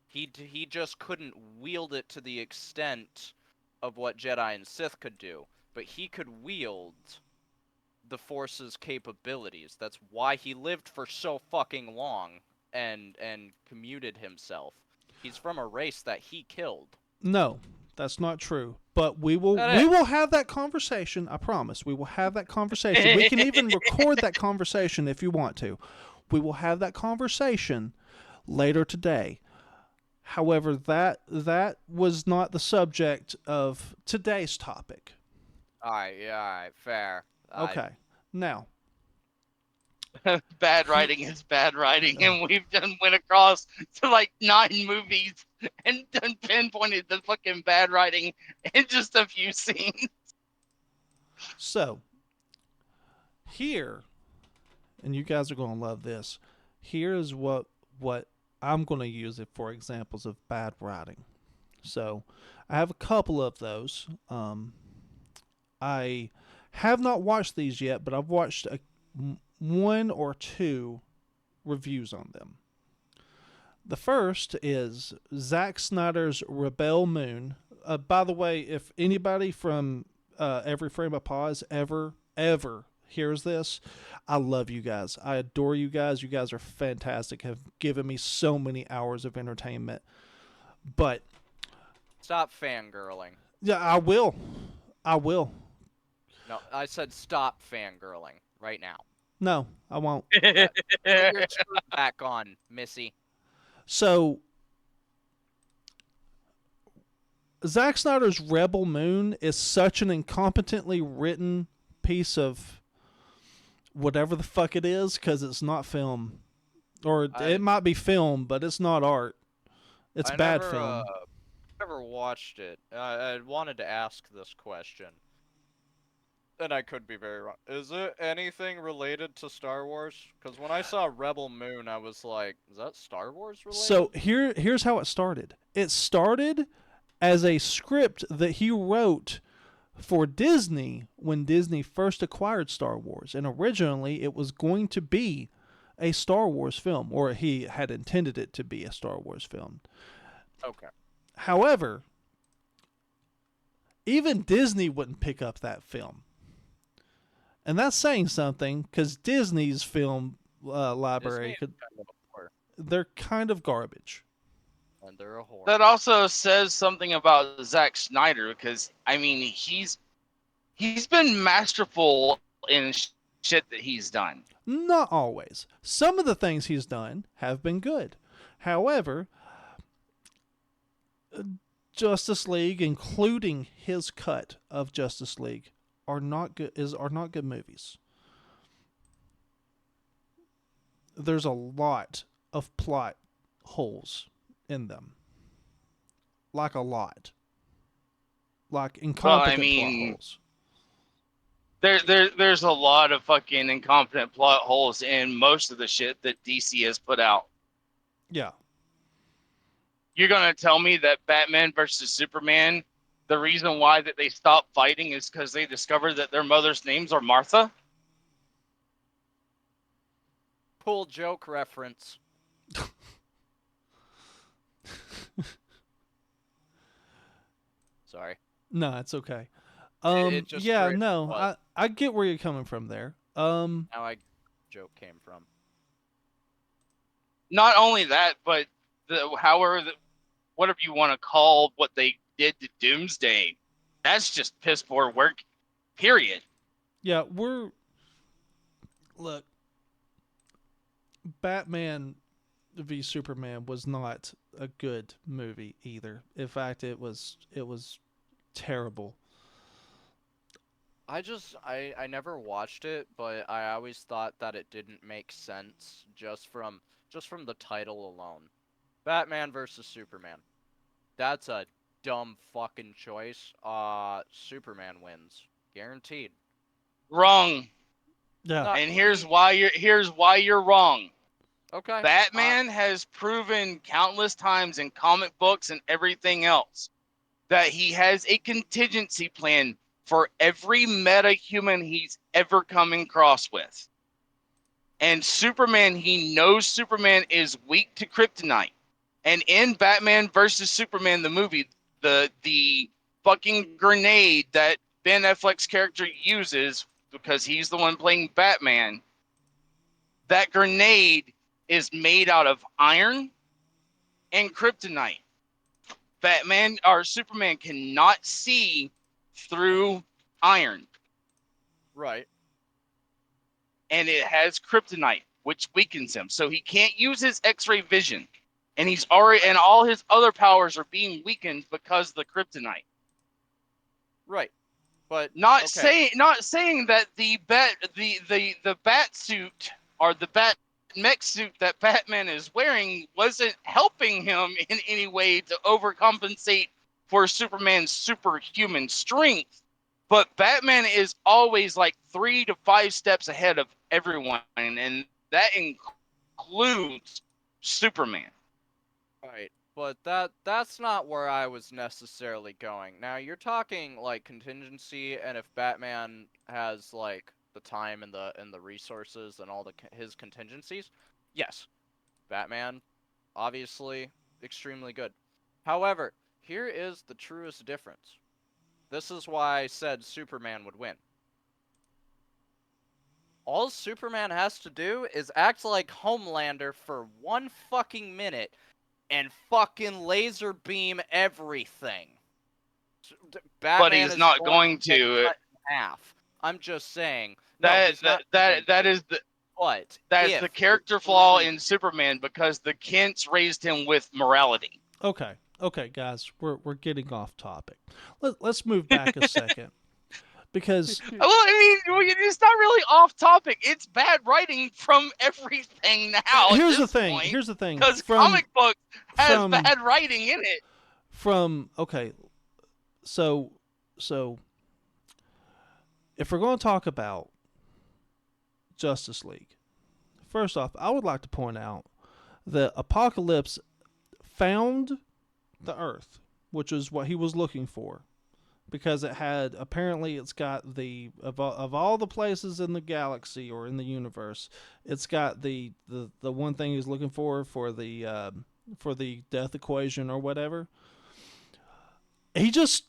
He just couldn't wield it to the extent of what Jedi and Sith could do, but he could wield the Force's capabilities. That's why he lived for so fucking long and commuted himself. He's from a race that he killed. No, that's not true. But we will That is. have that conversation. I promise. We will have that conversation. We can even record that conversation if you want to. We will have that conversation later today. However, that was not the subject of today's topic. Alright, fair. Okay. Now, Bad writing is bad writing, and we've went across to like 9 movies and done pinpointed the fucking bad writing in just a few scenes. so here, and you guys are going to love this. Here is what I'm going to use it for examples of bad writing. So I have a couple of those. I have not watched these yet, but I've watched one or two reviews on them. The first is Zack Snyder's Rebel Moon. By the way, if anybody from Every Frame of Pause ever hears this, I love you guys. I adore you guys. You guys are fantastic. Have given me so many hours of entertainment. But Stop fangirling. yeah, I will. No, I said stop fangirling right now. No, I won't. Put your shirt back on, Missy. So, Zack Snyder's Rebel Moon is such an incompetently written piece of whatever the fuck it is, because it's not film. Or it might be film, but it's not art. It's bad film. Never watched it. I wanted to ask this question. And I could be very wrong. Is it anything related to Star Wars? Because when I saw Rebel Moon, I was like, is that Star Wars related? So here's how it started. It started as a script that he wrote for Disney when Disney first acquired Star Wars. And originally it was going to be a Star Wars film, or he had intended it to be a Star Wars film. Okay. However, even Disney wouldn't pick up that film. And that's saying something because Disney's film Disney library is could kind of a whore, they're kind of garbage. and they're a whore. That also says something about Zack Snyder because I mean he's been masterful in shit that he's done. Not always. Some of the things he's done have been good. However, Justice League, including his cut of Justice League, are not good movies. There's a lot of plot holes in them. Like a lot. Like Well, I incompetent plot mean, holes. there's a lot of fucking incompetent plot holes in most of the shit that DC has put out. Yeah. You're gonna tell me that Batman versus Superman, the reason why that they stopped fighting is because they discovered that their mother's names are Martha? Cool joke reference. Sorry. No, it's okay. It just Yeah, triggered no, what I get where you're coming from there. how I joke came from. Not only that, but whatever you want to call what they did to Doomsday, that's just piss poor work. Period. Yeah, look, Batman v Superman was not a good movie either. In fact, it was terrible. I never watched it, but I always thought that it didn't make sense just from the title alone. Batman versus Superman. That's a dumb fucking choice. Superman wins. Guaranteed. Wrong. Yeah. Not And here's why you're wrong. okay. Batman has proven countless times in comic books and everything else that he has a contingency plan for every meta human he's ever come across with. And Superman, he knows Superman is weak to kryptonite. And in Batman versus Superman, the movie, the fucking grenade that Ben Affleck's character uses because he's the one playing Batman, that grenade is made out of iron and kryptonite. Batman or Superman cannot see through iron, Right. and it has kryptonite, which weakens him. So he can't use his X-ray vision, and he's already and all his other powers are being weakened because of the kryptonite. Right. But Not okay. saying that the bat suit or the bat mech suit that Batman is wearing wasn't helping him in any way to overcompensate for Superman's superhuman strength. But Batman is always like 3 to 5 steps ahead of everyone, and that includes Superman. Right. But that's not where I was necessarily going. Now you're talking like contingency, and if Batman has like the time and the resources and all his contingencies, yes, Batman obviously extremely good. However, here is the truest difference. This is why I said Superman would win. All Superman has to do is act like Homelander for 1 fucking minute and fucking laser beam everything. But Batman he's is not going going to get to. cut in half. I'm just saying. No, That he's that not that going that to. is the But that's if the it character flaw truly, in Superman because the Kents raised him with morality. Okay. Okay, guys, we're getting off topic. Let's move back a second because Well, I mean, it's not really off topic. It's bad writing from everything now at here's the this thing. point Here's the thing. because comic book has From bad writing in it. okay, so so if we're going to talk about Justice League, first off, I would like to point out that Apocalypse found the Earth, which is what he was looking for, because it's got of all the places in the galaxy or in the universe, it's got the one thing he's looking for the death equation or whatever. He just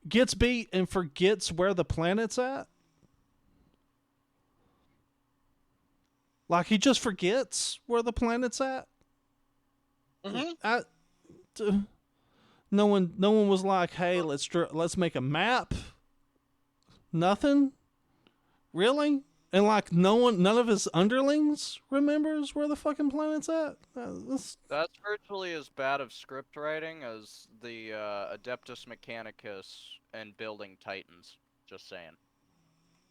gets beat and forgets where the planet's at. Like he just forgets where the planet's at. Mm-hmm. No one was like, "Hey, let's make a map." Nothing, really, and like none of his underlings remembers where the fucking planet's at. That's virtually as bad of script writing as the Adeptus Mechanicus and Building Titans. Just saying.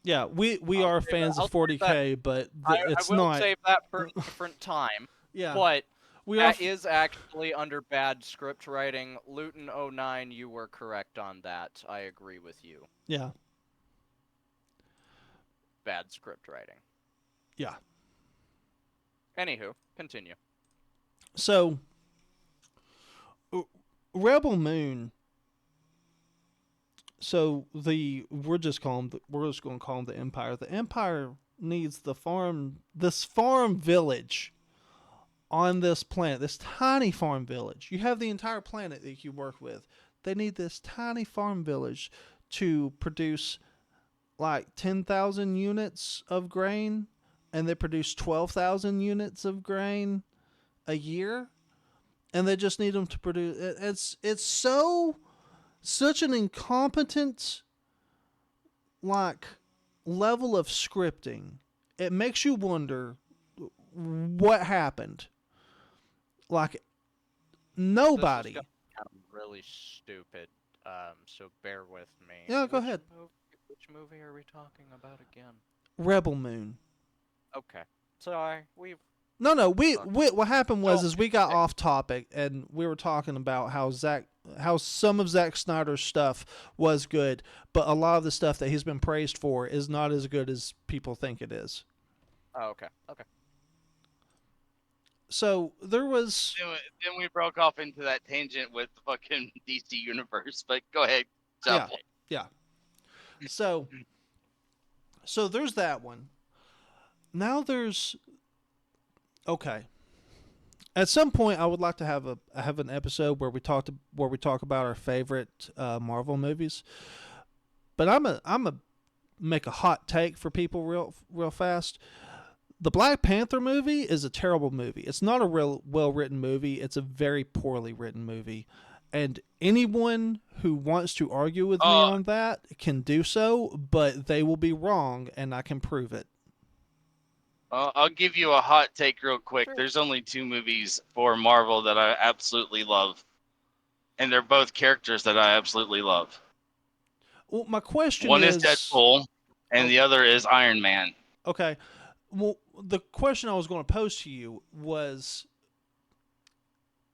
Yeah, we I'll are save that- fans I'll of save that. 40K, but I it's will not. save that for a different time. Yeah, But we are. that is actually under bad script writing. Luton09, you were correct on that. I agree with you. Yeah, Bad script writing. yeah. Anywho, continue. So, Rebel Moon. So we're just going to call them the Empire. The Empire needs this farm village on this planet, this tiny farm village. You have the entire planet that you work with. They need this tiny farm village to produce like 10,000 units of grain, and they produce 12,000 units of grain a year, and they just need them to produce. It's such an incompetent like level of scripting. It makes you wonder what happened. Like nobody. This is gonna sound really stupid. So bear with me. Yeah, go ahead. Which movie are we talking about again? Rebel Moon. Okay. Sorry, we've No. We what happened was Oh, is we got okay. off topic and we were talking about how some of Zack Snyder's stuff was good, but a lot of the stuff that he's been praised for is not as good as people think it is. Oh, okay. Okay. So there was Then we broke off into that tangent with the fucking DC universe. But go ahead, yeah. Chapel. So there's that one. Now there's okay. At some point, I would like to have an episode where we talk about our favorite Marvel movies. But I'm a make a hot take for people real fast. The Black Panther movie is a terrible movie. It's not a real well written movie. It's a very poorly written movie. And anyone who wants to argue with me on that can do so, but they will be wrong, and I can prove it. I'll give you a hot take real quick. Sure. There's only 2 movies for Marvel that I absolutely love, and they're both characters that I absolutely love. Well, my question One is Deadpool, and the other is Iron Man. Okay. Well, the question I was going to pose to you was,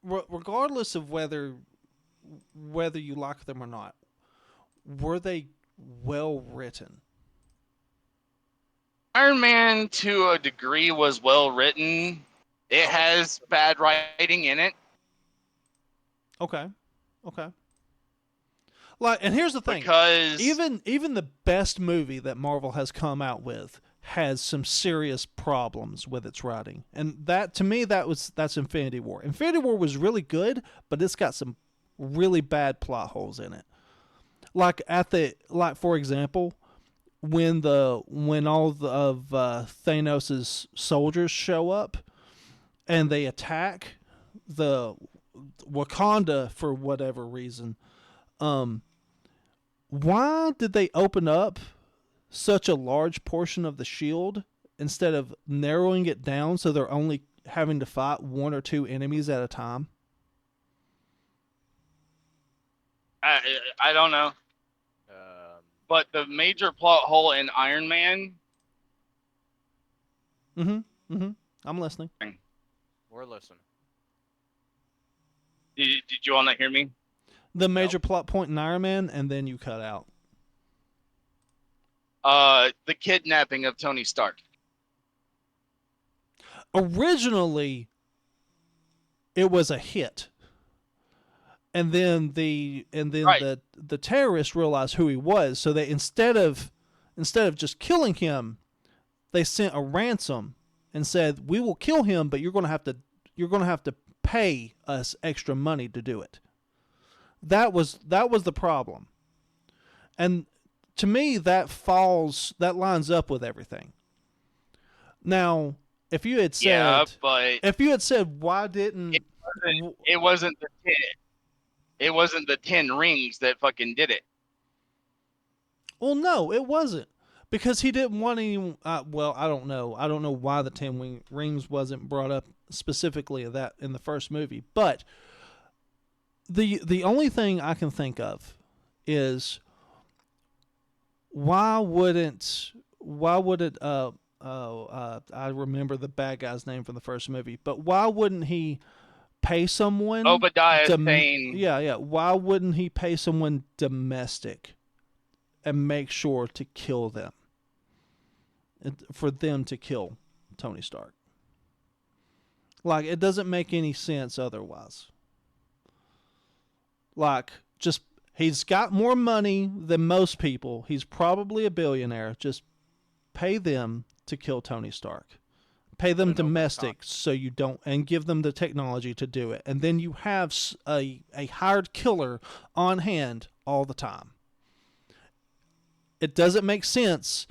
regardless of whether you like them or not, were they well written? Iron Man, to a degree, was well written. It has bad writing in it. Okay. Like, and here's the thing: Because even the best movie that Marvel has come out with has some serious problems with its writing, and that to me that's Infinity War. Infinity War was really good, but it's got some really bad plot holes in it. Like for example, when all of Thanos' soldiers show up and they attack the Wakanda for whatever reason, why did they open up such a large portion of the shield instead of narrowing it down so they're only having to fight 1 or 2 enemies at a time? I don't know. But the major plot hole in Iron Man. I'm listening. We're listening. Did you all not hear me? The major plot point in Iron Man, and then you cut out. The kidnapping of Tony Stark. Originally, it was a hit, and then the terrorists realized who he was, so they instead of just killing him, they sent a ransom and said, "We will kill him, but you're going to have to pay us extra money to do it." That was the problem, and to me that lines up with everything. Now, If you had Yeah, said, but if you had said, why it didn't, wasn't. It wasn't the 10. It wasn't the 10 rings that fucking did it. well, no, it wasn't. Because he didn't want any. Well, I don't know. I don't know why the rings wasn't brought up specifically of that in the first movie. But the only thing I can think of is why wouldn't I remember the bad guy's name from the first movie, but why wouldn't he pay someone Obadiah saying, yeah, why wouldn't he pay someone domestic and make sure to kill them, for them to kill Tony Stark? Like, it doesn't make any sense otherwise. Like, just, he's got more money than most people. He's probably a billionaire. Just pay them to kill Tony Stark. Pay them Put an open domestic so you don't, and give them the technology to do it. And then you have a hired killer on hand all the time. It doesn't make sense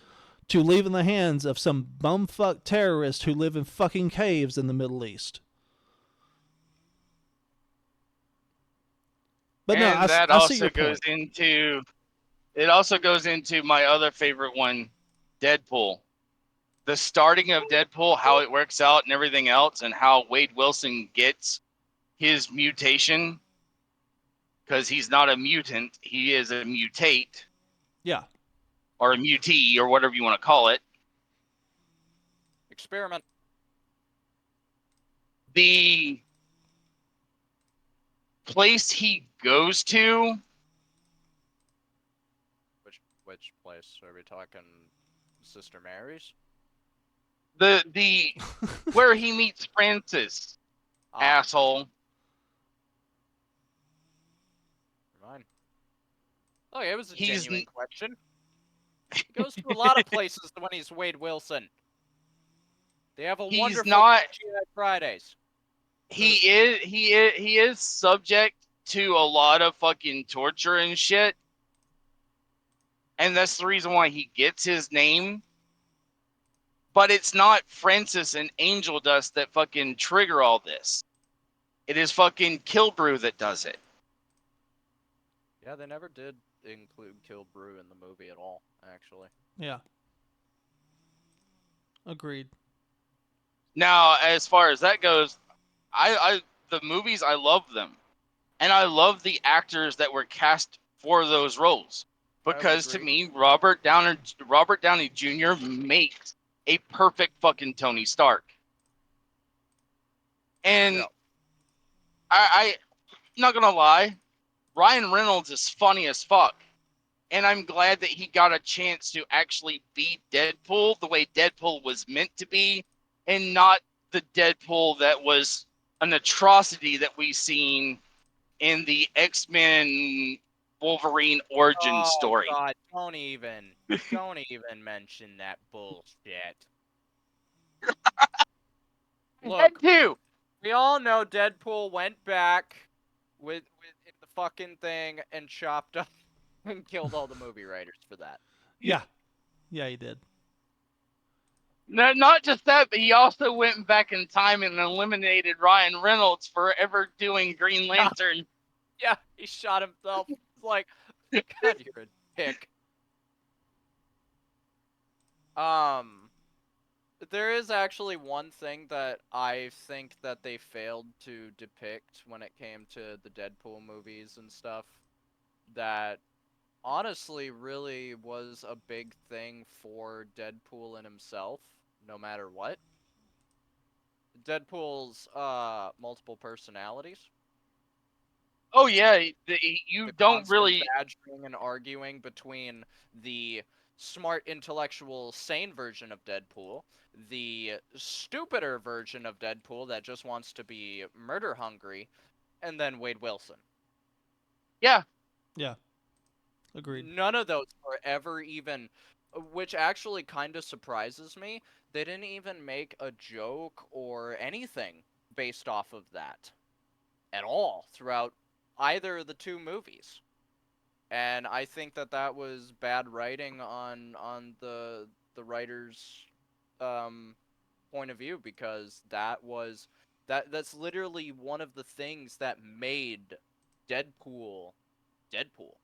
to leave in the hands of some bumfuck terrorists who live in fucking caves in the Middle East. But no, and that I see your also goes point. into. It also goes into my other favorite one, Deadpool. The starting of Deadpool, how it works out, and everything else, and how Wade Wilson gets his mutation, because he's not a mutant, he is a mutate Yeah. or a mutee or whatever you want to call it. Experiment. The place he goes to, Which place are we talking? Sister Mary's? the where he meets Francis, Ah, asshole. mine. Oh, yeah, it was a He's genuine question. He goes to a lot of places when he's Wade Wilson. They have a he's wonderful not. TGI Fridays. He is subject to a lot of fucking torture and shit, and that's the reason why he gets his name. But it's not Francis and Angel Dust that fucking trigger all this. It is fucking Kilbrew that does it. Yeah, they never did include Kill Brew in the movie at all, actually. Yeah. Agreed. Now, as far as that goes, I the movies, I love them, and I love the actors that were cast for those roles, I would because to agree. me, Robert Downey Jr. makes a perfect fucking Tony Stark. And Yeah. I'm not gonna lie, Ryan Reynolds is funny as fuck, and I'm glad that he got a chance to actually be Deadpool the way Deadpool was meant to be, and not the Deadpool that was an atrocity that we seen in the X-Men Wolverine origin Oh story. God, don't even mention that bullshit. I had Look, to. we all know Deadpool went back with in the fucking thing and chopped up and killed all the movie writers for that. Yeah. Yeah, he did. No, not just that, but he also went back in time and eliminated Ryan Reynolds for ever doing Green Yeah, Lantern. yeah, he shot himself. It's like, God, you're a dick. Um, there is actually one thing that I think that they failed to depict when it came to the Deadpool movies and stuff that honestly really was a big thing for Deadpool and himself, no matter what. Deadpool's multiple personalities, Oh yeah, you the don't constant really. badgering and arguing between the smart, intellectual, sane version of Deadpool, the stupider version of Deadpool that just wants to be murder hungry, and then Wade Wilson. Yeah, Yeah. Agreed. None of those were ever even, which actually kind of surprises me. They didn't even make a joke or anything based off of that at all throughout either of the two movies. And I think that that was bad writing on the writers' point of view because that's literally one of the things that made Deadpool Deadpool.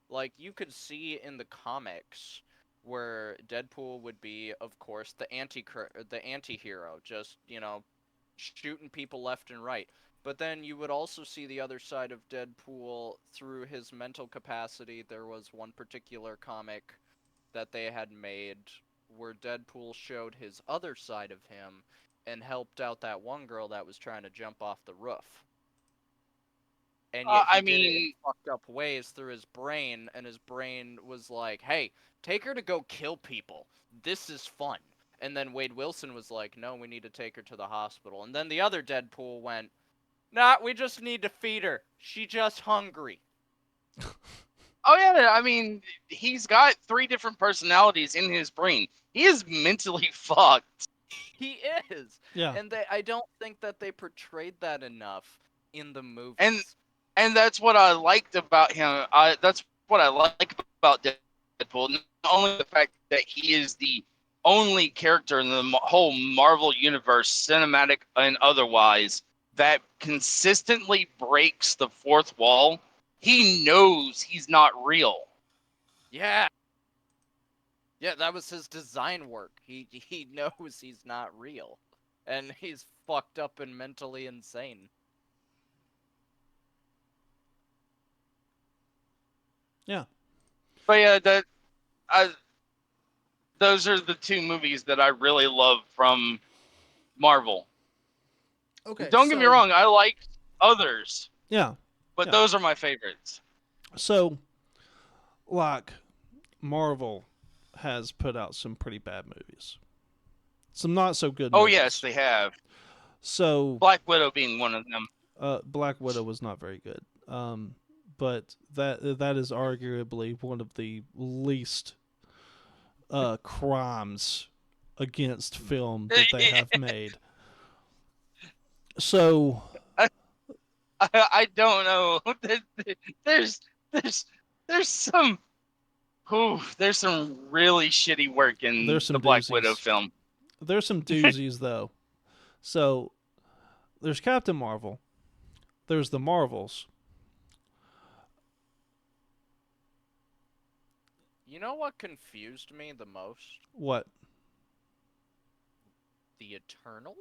Like you could see in the comics where Deadpool would be, of course, the anti-hero, just, shooting people left and right. But then you would also see the other side of Deadpool through his mental capacity. There was one particular comic that they had made where Deadpool showed his other side of him and helped out that one girl that was trying to jump off the roof. And yet he I did it in mean, fucked up ways through his brain, and his brain was like, hey, take her to go kill people. This is fun. And then Wade Wilson was like, no, we need to take her to the hospital. And then the other Deadpool went, nah, we just need to feed her. She just hungry. oh yeah, I mean, he's got 3 different personalities in his brain. He is mentally fucked. He is. Yeah. And I don't think that they portrayed that enough in the and movies. and that's what I liked about him. That's what I like about Deadpool. Not only the fact that he is the only character in the whole Marvel universe, cinematic and otherwise, that consistently breaks the fourth wall. He knows he's not real. Yeah. Yeah, that was his design work. He knows he's not real. And he's fucked up and mentally insane. Yeah. But yeah, I, those are the 2 movies that I really love from Marvel. Okay. Don't get me wrong, I like others, Yeah. but Yeah. those are my favorites. So, like, Marvel has put out some pretty bad movies, some not so good Oh movies. yes, they have. So, Black Widow being one of them. Black Widow was not very good. But that is arguably one of the least crimes against film that they have made. So, I don't know. There's there's there's some there's some really shitty work in there's the some Black Widow doozies. film. There's some doozies though. So, there's Captain Marvel. There's the Marvels. You know what confused me the most? What? The Eternals?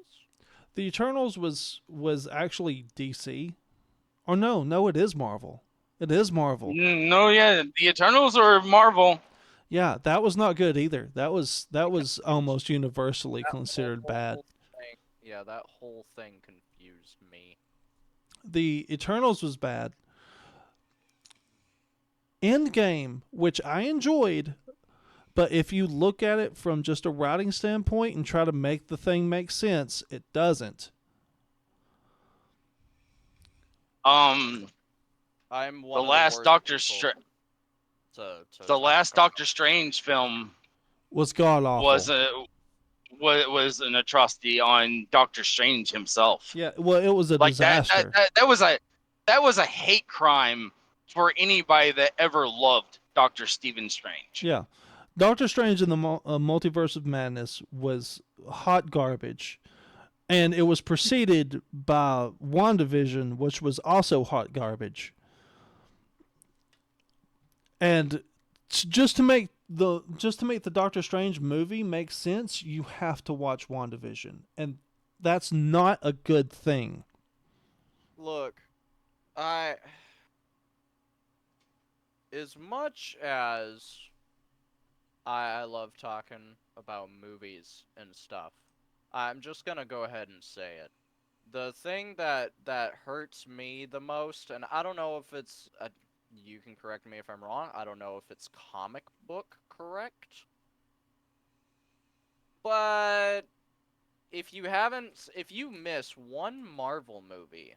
The Eternals was actually DC. Or no, it is Marvel. It is Marvel. No, yeah, the Eternals are Marvel. Yeah, that was not good either. That was almost universally That considered bad. whole thing, yeah, that whole thing confused me. The Eternals was bad. Endgame, which I enjoyed, but if you look at it from just a writing standpoint and try to make the thing make sense, it doesn't. I'm The one of the last worst Doctor people to the talk last about. Doctor Strange film Was god was awful. was an atrocity on Doctor Strange himself. Yeah, well, it was a Like disaster. that was a hate crime for anybody that ever loved Doctor Stephen Strange. Yeah. Doctor Strange in the Multiverse of Madness was hot garbage. And it was preceded by WandaVision, which was also hot garbage. And just to make the Doctor Strange movie make sense, you have to watch WandaVision. And that's not a good thing. Look, I as much as I love talking about movies and stuff, I'm just gonna go ahead and say it. The thing that hurts me the most, and I don't know if it's you can correct me if I'm wrong. I don't know if it's comic book correct, but if you miss one Marvel movie,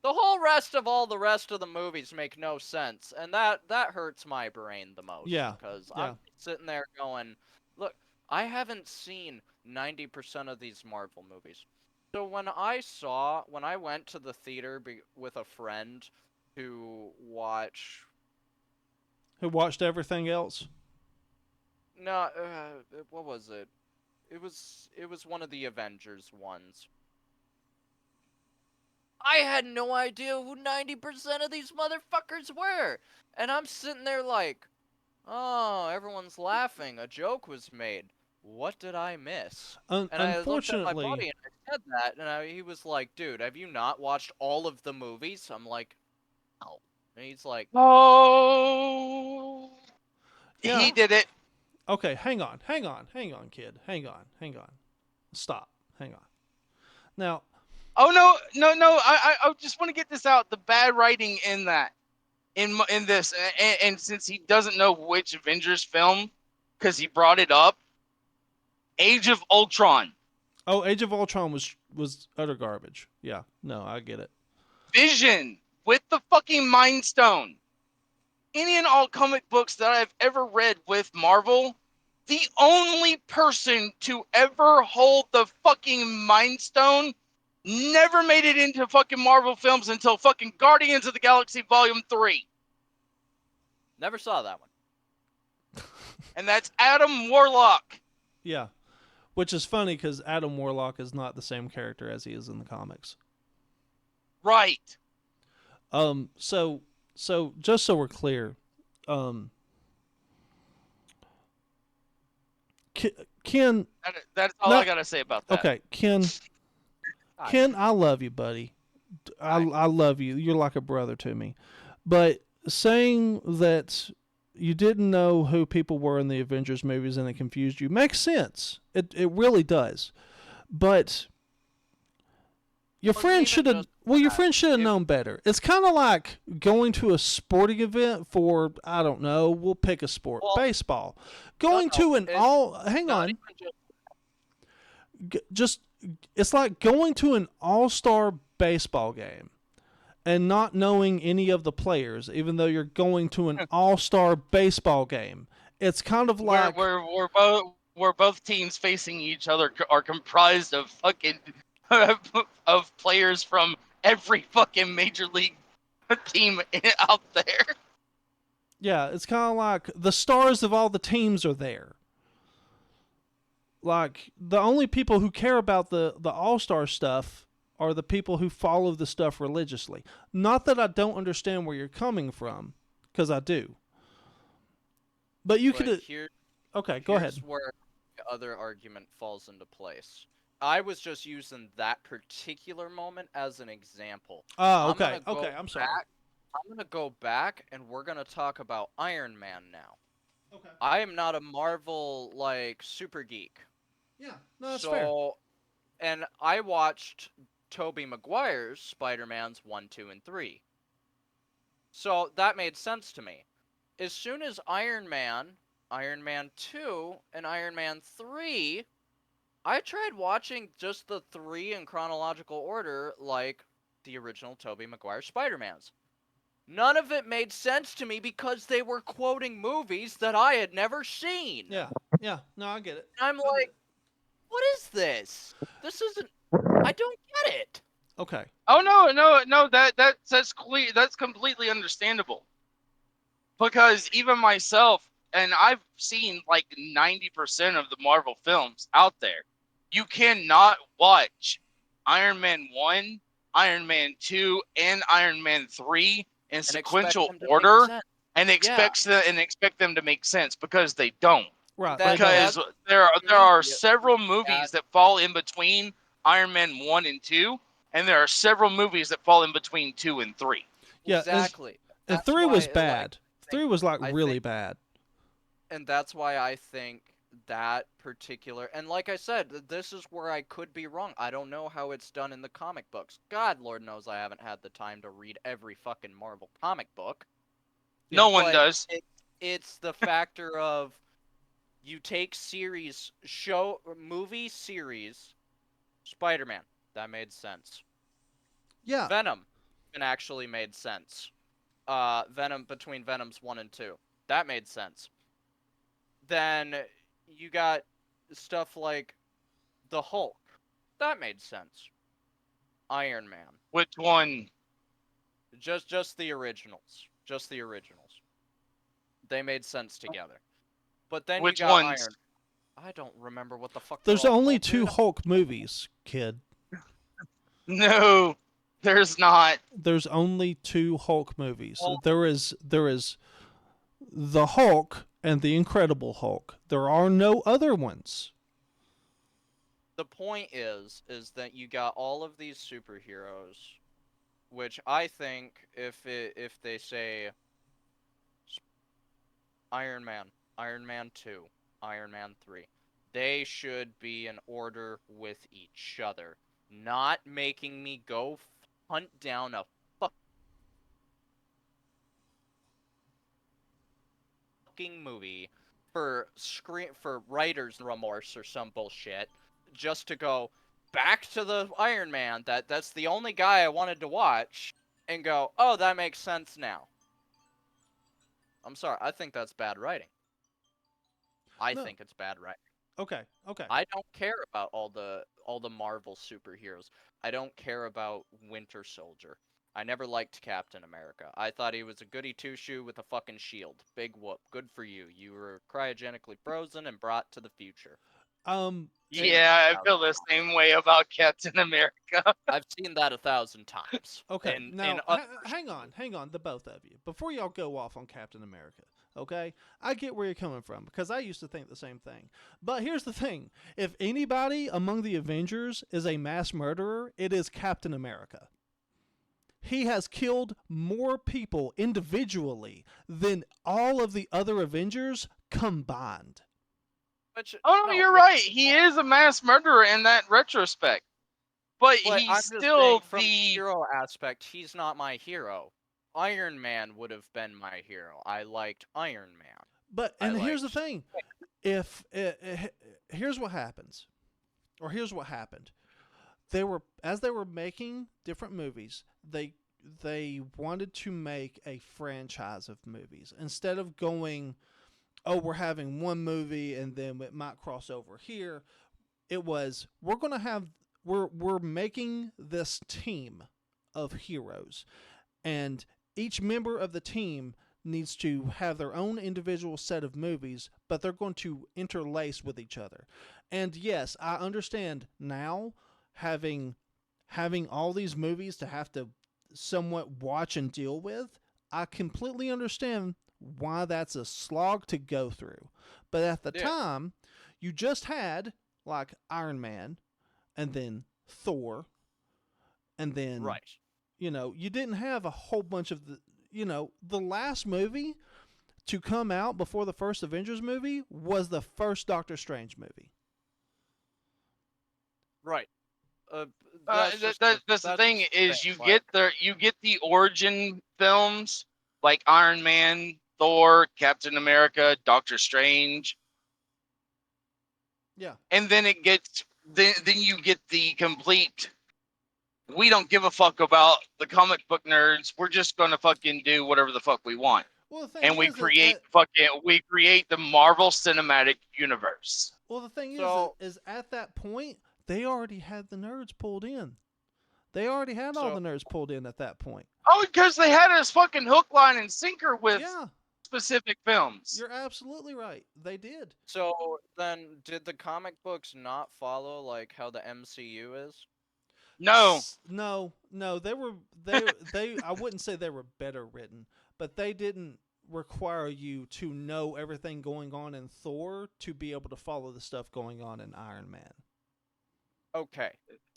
the whole rest of all the rest of the movies make no sense, and that hurts my brain the most Yeah. because Yeah. I'm sitting there going, look, I haven't seen 90% of these Marvel movies. So when I went to the theater with a friend to watch, Who watched everything else? no, what was it? it was one of the Avengers ones. I had no idea who 90% of these motherfuckers were. And I'm sitting there like, oh, everyone's laughing. A joke was made. What did I miss? And I looked at my Unfortunately, buddy and I said that, and he was like, dude, have you not watched all of the movies? I'm like, no. And he's like, Oh, yeah. he did it. Okay, hang on, kid. Hang on. Stop. Hang on. Now, Oh no! I just want to get this out. The bad writing in that, in this, and since he doesn't know which Avengers film, because he brought it up, Age of Ultron, oh, Age of Ultron was utter garbage. Yeah, no, I get it. Vision with the fucking Mind Stone. Any and all comic books that I've ever read with Marvel, the only person to ever hold the fucking Mind Stone never made it into fucking Marvel films until fucking Guardians of the Galaxy Volume 3. never saw that one. And that's Adam Warlock. Yeah, which is funny because Adam Warlock is not the same character as he is in the comics. Right. So just so we're clear, Ken. That's all I gotta say about that. Okay, Ken. Ken, I love you, buddy. I love you. You're like a brother to me. But saying that you didn't know who people were in the Avengers movies and it confused you makes sense. It really does. But your friend should have known better. It's kind of like going to a sporting event for, I don't know, we'll pick a sport, baseball. Going to an all hang on. Just it's like going to an all-star baseball game and not knowing any of the players, even though you're going to an all-star baseball game. It's kind of like we're both teams facing each other are comprised of fucking of players from every fucking major league team out there. Yeah, it's kind of like the stars of all the teams are there. Like the only people who care about the all-star stuff are the people who follow the stuff religiously. Not that I don't understand where you're coming from, because I do. But you could. Okay, go ahead. Here's where the other argument falls into place. I was just using that particular moment as an example. Oh, okay. Okay, I'm sorry. I'm going to go back and we're going to talk about Iron Man now. Okay. I am not a Marvel, super geek. Yeah, no, that's fair. And I watched Tobey Maguire's Spider-Mans 1, 2, and 3. So that made sense to me. As soon as Iron Man 2, and Iron Man 3, I tried watching just the 3 in chronological order like the original Tobey Maguire Spider-Mans. None of it made sense to me because they were quoting movies that I had never seen. Yeah, no, I get it. And I'm like, what is this? This isn't... I don't get it. Okay. Oh no, that's clear. That's completely understandable. Because even myself, and I've seen like 90% of the Marvel films out there, you cannot watch Iron Man 1, Iron Man 2, and Iron Man 3 in sequential order and expect them to make sense, because they don't. Right. Because there are several movies that fall in between Iron Man 1 and 2, and there are several movies that fall in between 2 and 3. Yeah, exactly. And 3 was bad. 3 was really bad. And that's why I think that particular... And like I said, this is where I could be wrong. I don't know how it's done in the comic books. God, Lord knows I haven't had the time to read every fucking Marvel comic book. No one does. It's the factor of you take movie series, Spider-Man. That made sense. Yeah. Venom actually made sense. Between Venoms 1 and 2. That made sense. Then you got stuff like the Hulk. That made sense. Iron Man. Which one? Just the originals. Just the originals. They made sense together. But then Which you got ones? I don't remember what the fuck they're There's all only called, 2 dude. Hulk movies, kid. No, there's not. There's only 2 Hulk movies. Well, There is the Hulk and the Incredible Hulk. There are no other ones. the point is that you got all of these superheroes, which I think if they say Iron Man, Iron Man 2, Iron Man 3, they should be in order with each other, not making me go hunt down a fucking movie for writer's remorse or some bullshit, just to go back to the Iron Man that's the only guy I wanted to watch and go, "Oh, that makes sense now." I'm sorry, I think that's bad writing. I No. think it's bad writing. Okay. Okay. I don't care about all the Marvel superheroes. I don't care about Winter Soldier. I never liked Captain America. I thought he was a goody two-shoe with a fucking shield. Big whoop. Good for you. You were cryogenically frozen and brought to the future. Um Seen that Yeah, I 1,000 feel the times. same way about Captain America. I've seen that 1,000 times. Okay, In now other hang on, the both of you. Before y'all go off on Captain America, okay? I get where you're coming from because I used to think the same thing. But here's the thing: if anybody among the Avengers is a mass murderer, it is Captain America. He has killed more people individually than all of the other Avengers combined. which Oh, no, you're which right. is He fine. is a mass murderer in that retrospect, but But he's I'm just saying, still from the the. hero aspect, he's not my hero. Iron Man would have been my hero. I liked Iron Man. But I and here's the liked. thing: if here's what happens, or here's what happened. They were making different movies, they wanted to make a franchise of movies instead of going, oh, we're having one movie and then it might cross over here. It was, we're making this team of heroes, and each member of the team needs to have their own individual set of movies, but they're going to interlace with each other. And yes, I understand now, having all these movies to have to somewhat watch and deal with. I completely understand why that's a slog to go through. But at the Yeah. time, you just had like Iron Man and then Thor and then Right. you didn't have a whole bunch of the last movie to come out before the first Avengers movie was the first Doctor Strange movie. Right. That's just That's the thing is Like, you get the origin films like Iron Man, Thor, Captain America, Doctor Strange, Yeah. and then then you get the complete. We don't give a fuck about the comic book nerds. We're just gonna fucking do whatever the fuck we want, Well, the thing and is that we create the Marvel Cinematic Universe. so is at that point they already had the nerds pulled in. They already had all so the nerds pulled in at that point. Oh, because they had us fucking hook, line, and sinker with Yeah, specific films. you're absolutely right. They did. so then did the comic books not follow like how the MCU is? No, No, they I wouldn't say they were better written, but they didn't require you to know everything going on in Thor to be able to follow the stuff going on in Iron Man. Okay.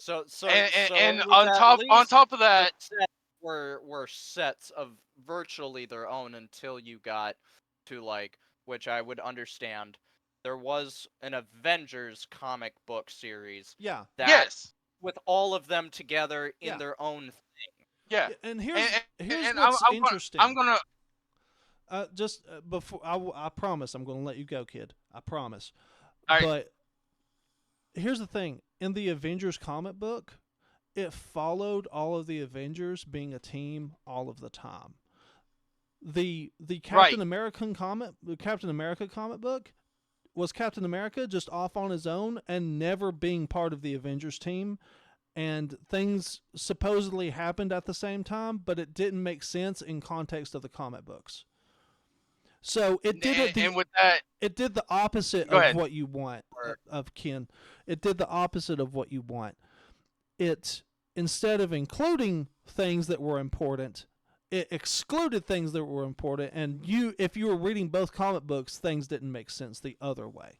and it was at on least top of the that, sets were sets of virtually their own until you got to like, which I would understand. There was an Avengers comic book series Yeah, that yes, with all of them together in yeah. their own yeah, And and, here's and what's I'm interesting. gonna. Just before I promise I'm going to let you go, kid. I promise. All right, But here's the thing: in the Avengers comic book, it followed all of the Avengers being a team all of the time. The right. Captain America comic book was Captain America just off on his own and never being part of the Avengers team, and things supposedly happened at the same time, but it didn't make sense in context of the comic books. So And with that, it did the opposite go of ahead. what you want of Ken. It did the opposite of what you want. It, instead of including things that were important, it excluded things that were important, and if you were reading both comic books, things didn't make sense the other way.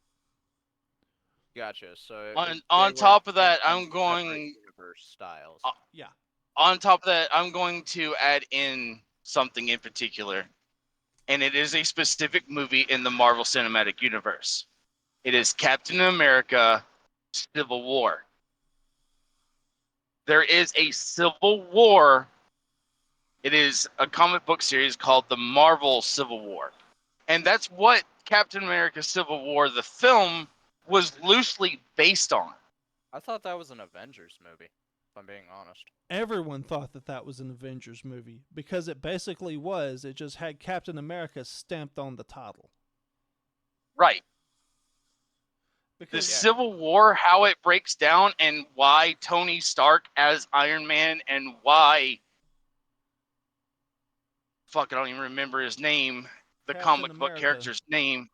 Gotcha. So they On were top of made that, in separate universe styles. Yeah. on top of that, I'm going to add in something in particular, and it is a specific movie in the Marvel Cinematic Universe. It is Captain America: Civil War. There is a Civil War. It is a comic book series called the Marvel Civil War. And that's what Captain America Civil War, the film, was loosely based on. I thought that was an Avengers movie, if I'm being honest. Everyone thought that that was an Avengers movie because it basically was. It just had Captain America stamped on the title. Right. The Because Civil War, how it breaks down, and why Tony Stark as Iron Man, and why, fuck, I don't even remember his name, the Captain comic book America, character's name,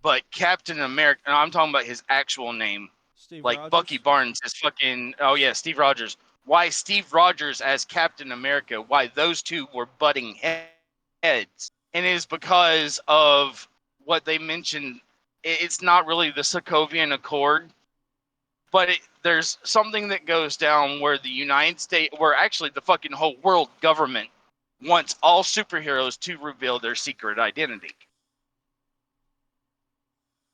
but Captain America, no, I'm talking about his actual name. Steve Like Rogers. Bucky Barnes is fucking, oh yeah, Steve Rogers. Why Steve Rogers as Captain America, why those two were butting heads. And it is because of what they mentioned. It's not really the Sokovian Accord, but there's something that goes down where the United States, where actually the fucking whole world government wants all superheroes to reveal their secret identity.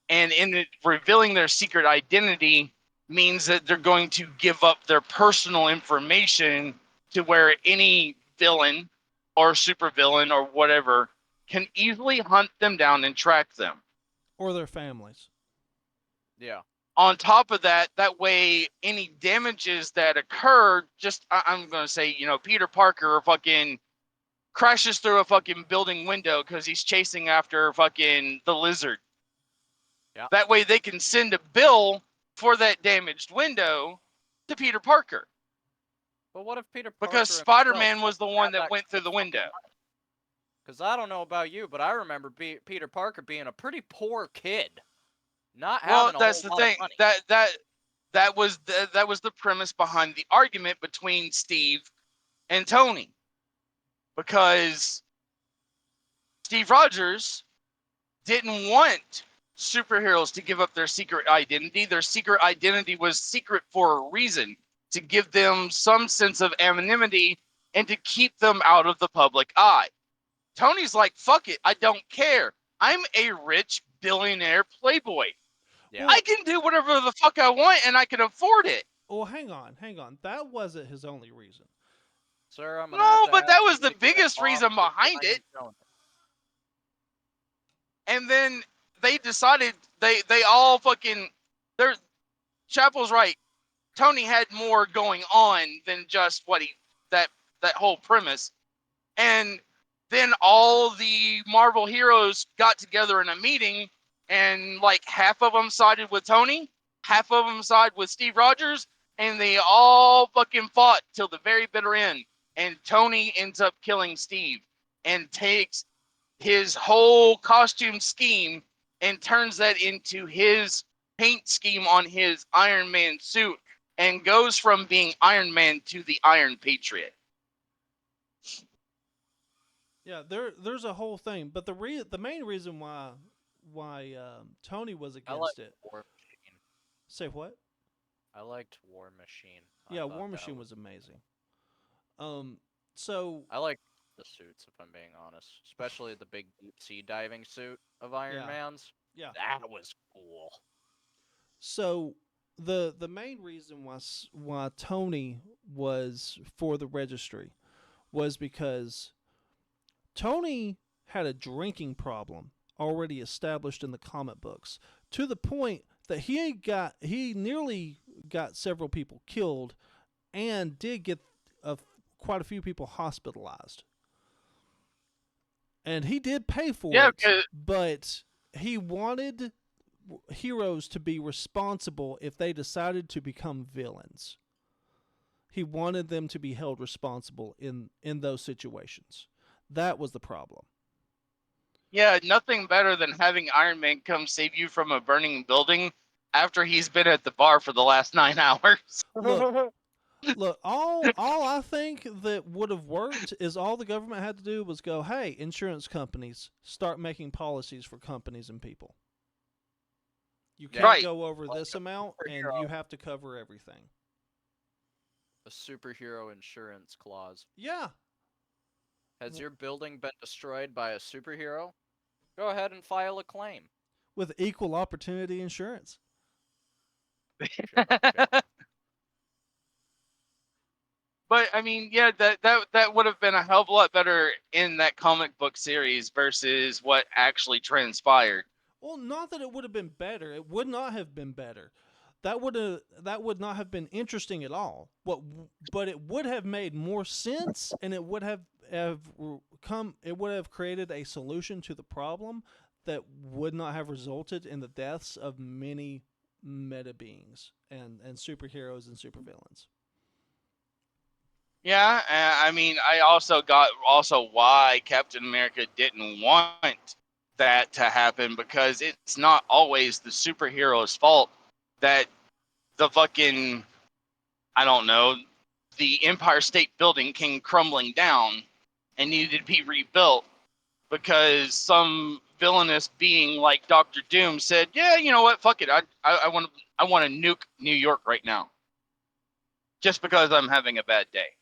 And in it, revealing their secret identity means that they're going to give up their personal information to where any villain or supervillain or whatever can easily hunt them down and track them. Or their families. Yeah. On top of that, that way any damages that occur, I'm going to say, Peter Parker fucking crashes through a fucking building window because he's chasing after fucking the lizard. Yeah. That way they can send a bill for that damaged window to Peter Parker. But what if Peter Parker Because himself Spider-Man was the doesn't one have that that went through kind the of fucking window. money? Because I don't know about you, but I remember Peter Parker being a pretty poor kid, not Well, having a that's whole the lot of thing. money. That was the premise behind the argument between Steve and Tony. Because Steve Rogers didn't want superheroes to give up their secret identity. Their secret identity was secret for a reason, to give them some sense of anonymity and to keep them out of the public eye. Tony's like, fuck it, I don't care. I'm a rich billionaire playboy. Yeah. I can do whatever the fuck I want and I can afford it. Well, hang on. That wasn't his only reason. Sir, I'm gonna have No, to but ask that you was the to get biggest off reason the behind line it. zone. And then they decided they all fucking they're Chapel's right. Tony had more going on than just that that whole premise. And then all the Marvel heroes got together in a meeting, and like half of them sided with Tony, half of them sided with Steve Rogers, and they all fucking fought till the very bitter end. And Tony ends up killing Steve and takes his whole costume scheme and turns that into his paint scheme on his Iron Man suit, and goes from being Iron Man to the Iron Patriot. Yeah, there's a whole thing, but the main reason why Tony was I like against it. War Machine. Say what? I liked War Machine. Yeah, War Machine was amazing. So I like the suits, if I'm being honest, especially the big deep sea diving suit of Iron Yeah. Man's. Yeah. That was cool. So the main reason why Tony was for the registry was because Tony had a drinking problem already established in the comic books, to the point that he nearly got several people killed and did get quite a few people hospitalized. And he did pay for it, but he wanted heroes to be responsible if they decided to become villains. He wanted them to be held responsible in those situations. That was the problem. Yeah, nothing better than having Iron Man come save you from a burning building after he's been at the bar for the last 9 hours. Look, look. All I think that would have worked is all the government had to do was go, "Hey, insurance companies, start making policies for companies and people. You Yeah, can't Right. go over like this a amount, and you superhero, have to cover everything." a superhero insurance clause. Yeah. Has your building been destroyed by a superhero? Go ahead and file a claim. With equal opportunity insurance. Shut up. But I mean, yeah, that would have been a hell of a lot better in that comic book series versus what actually transpired. Well, not that it would have been better. It would not have been better. That would not have been interesting at all. But it would have made more sense, and it would have created a solution to the problem that would not have resulted in the deaths of many meta beings and superheroes and supervillains. Yeah, I mean, I also got also why Captain America didn't want that to happen, because it's not always the superhero's fault that the fucking, I don't know, the Empire State Building came crumbling down and needed to be rebuilt because some villainous being like Doctor Doom said, "Yeah, you know what? Fuck it. I want to nuke New York right now, just because I'm having a bad day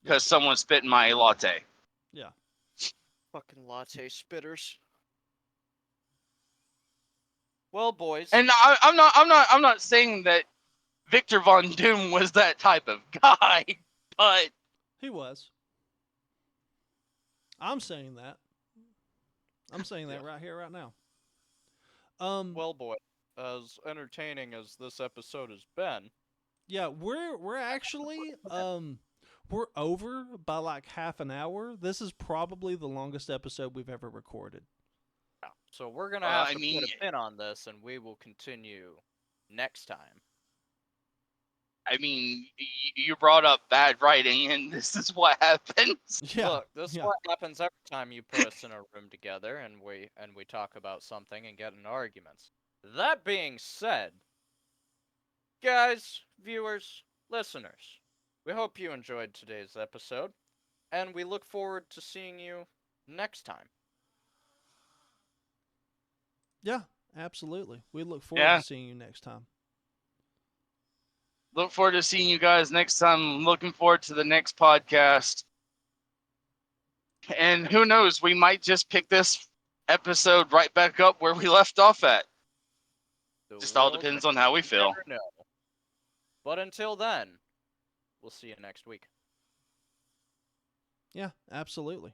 because someone spit in my latte." Yeah. Fucking latte spitters. Well, boys. And I'm not saying that Victor Von Doom was that type of guy, but He was. I'm saying that. I'm saying Yeah. that right here, right now. Well, boy. As entertaining as this episode has been, Yeah, we're actually we're over by like half an hour. This is probably the longest episode we've ever recorded. yeah. So we're gonna have I to mean, put a pin on this, and we will continue next time. you brought up bad writing, and this is what happens. Yeah. Look, this is Yeah. what happens every time you put us in a room together, and we talk about something and get in arguments. That being said, guys, viewers, listeners, we hope you enjoyed today's episode, and we look forward to seeing you next time. Yeah, absolutely. We look forward to Yeah, seeing you next time. look forward to seeing you guys next time. Looking forward to the next podcast. And who knows, we might just pick this episode right back up where we left off at. The Just all world depends on how we may feel. never know. But until then, we'll see you next week. Yeah, absolutely.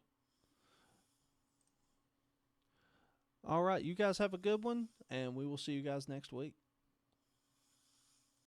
All right, you guys have a good one, and we will see you guys next week.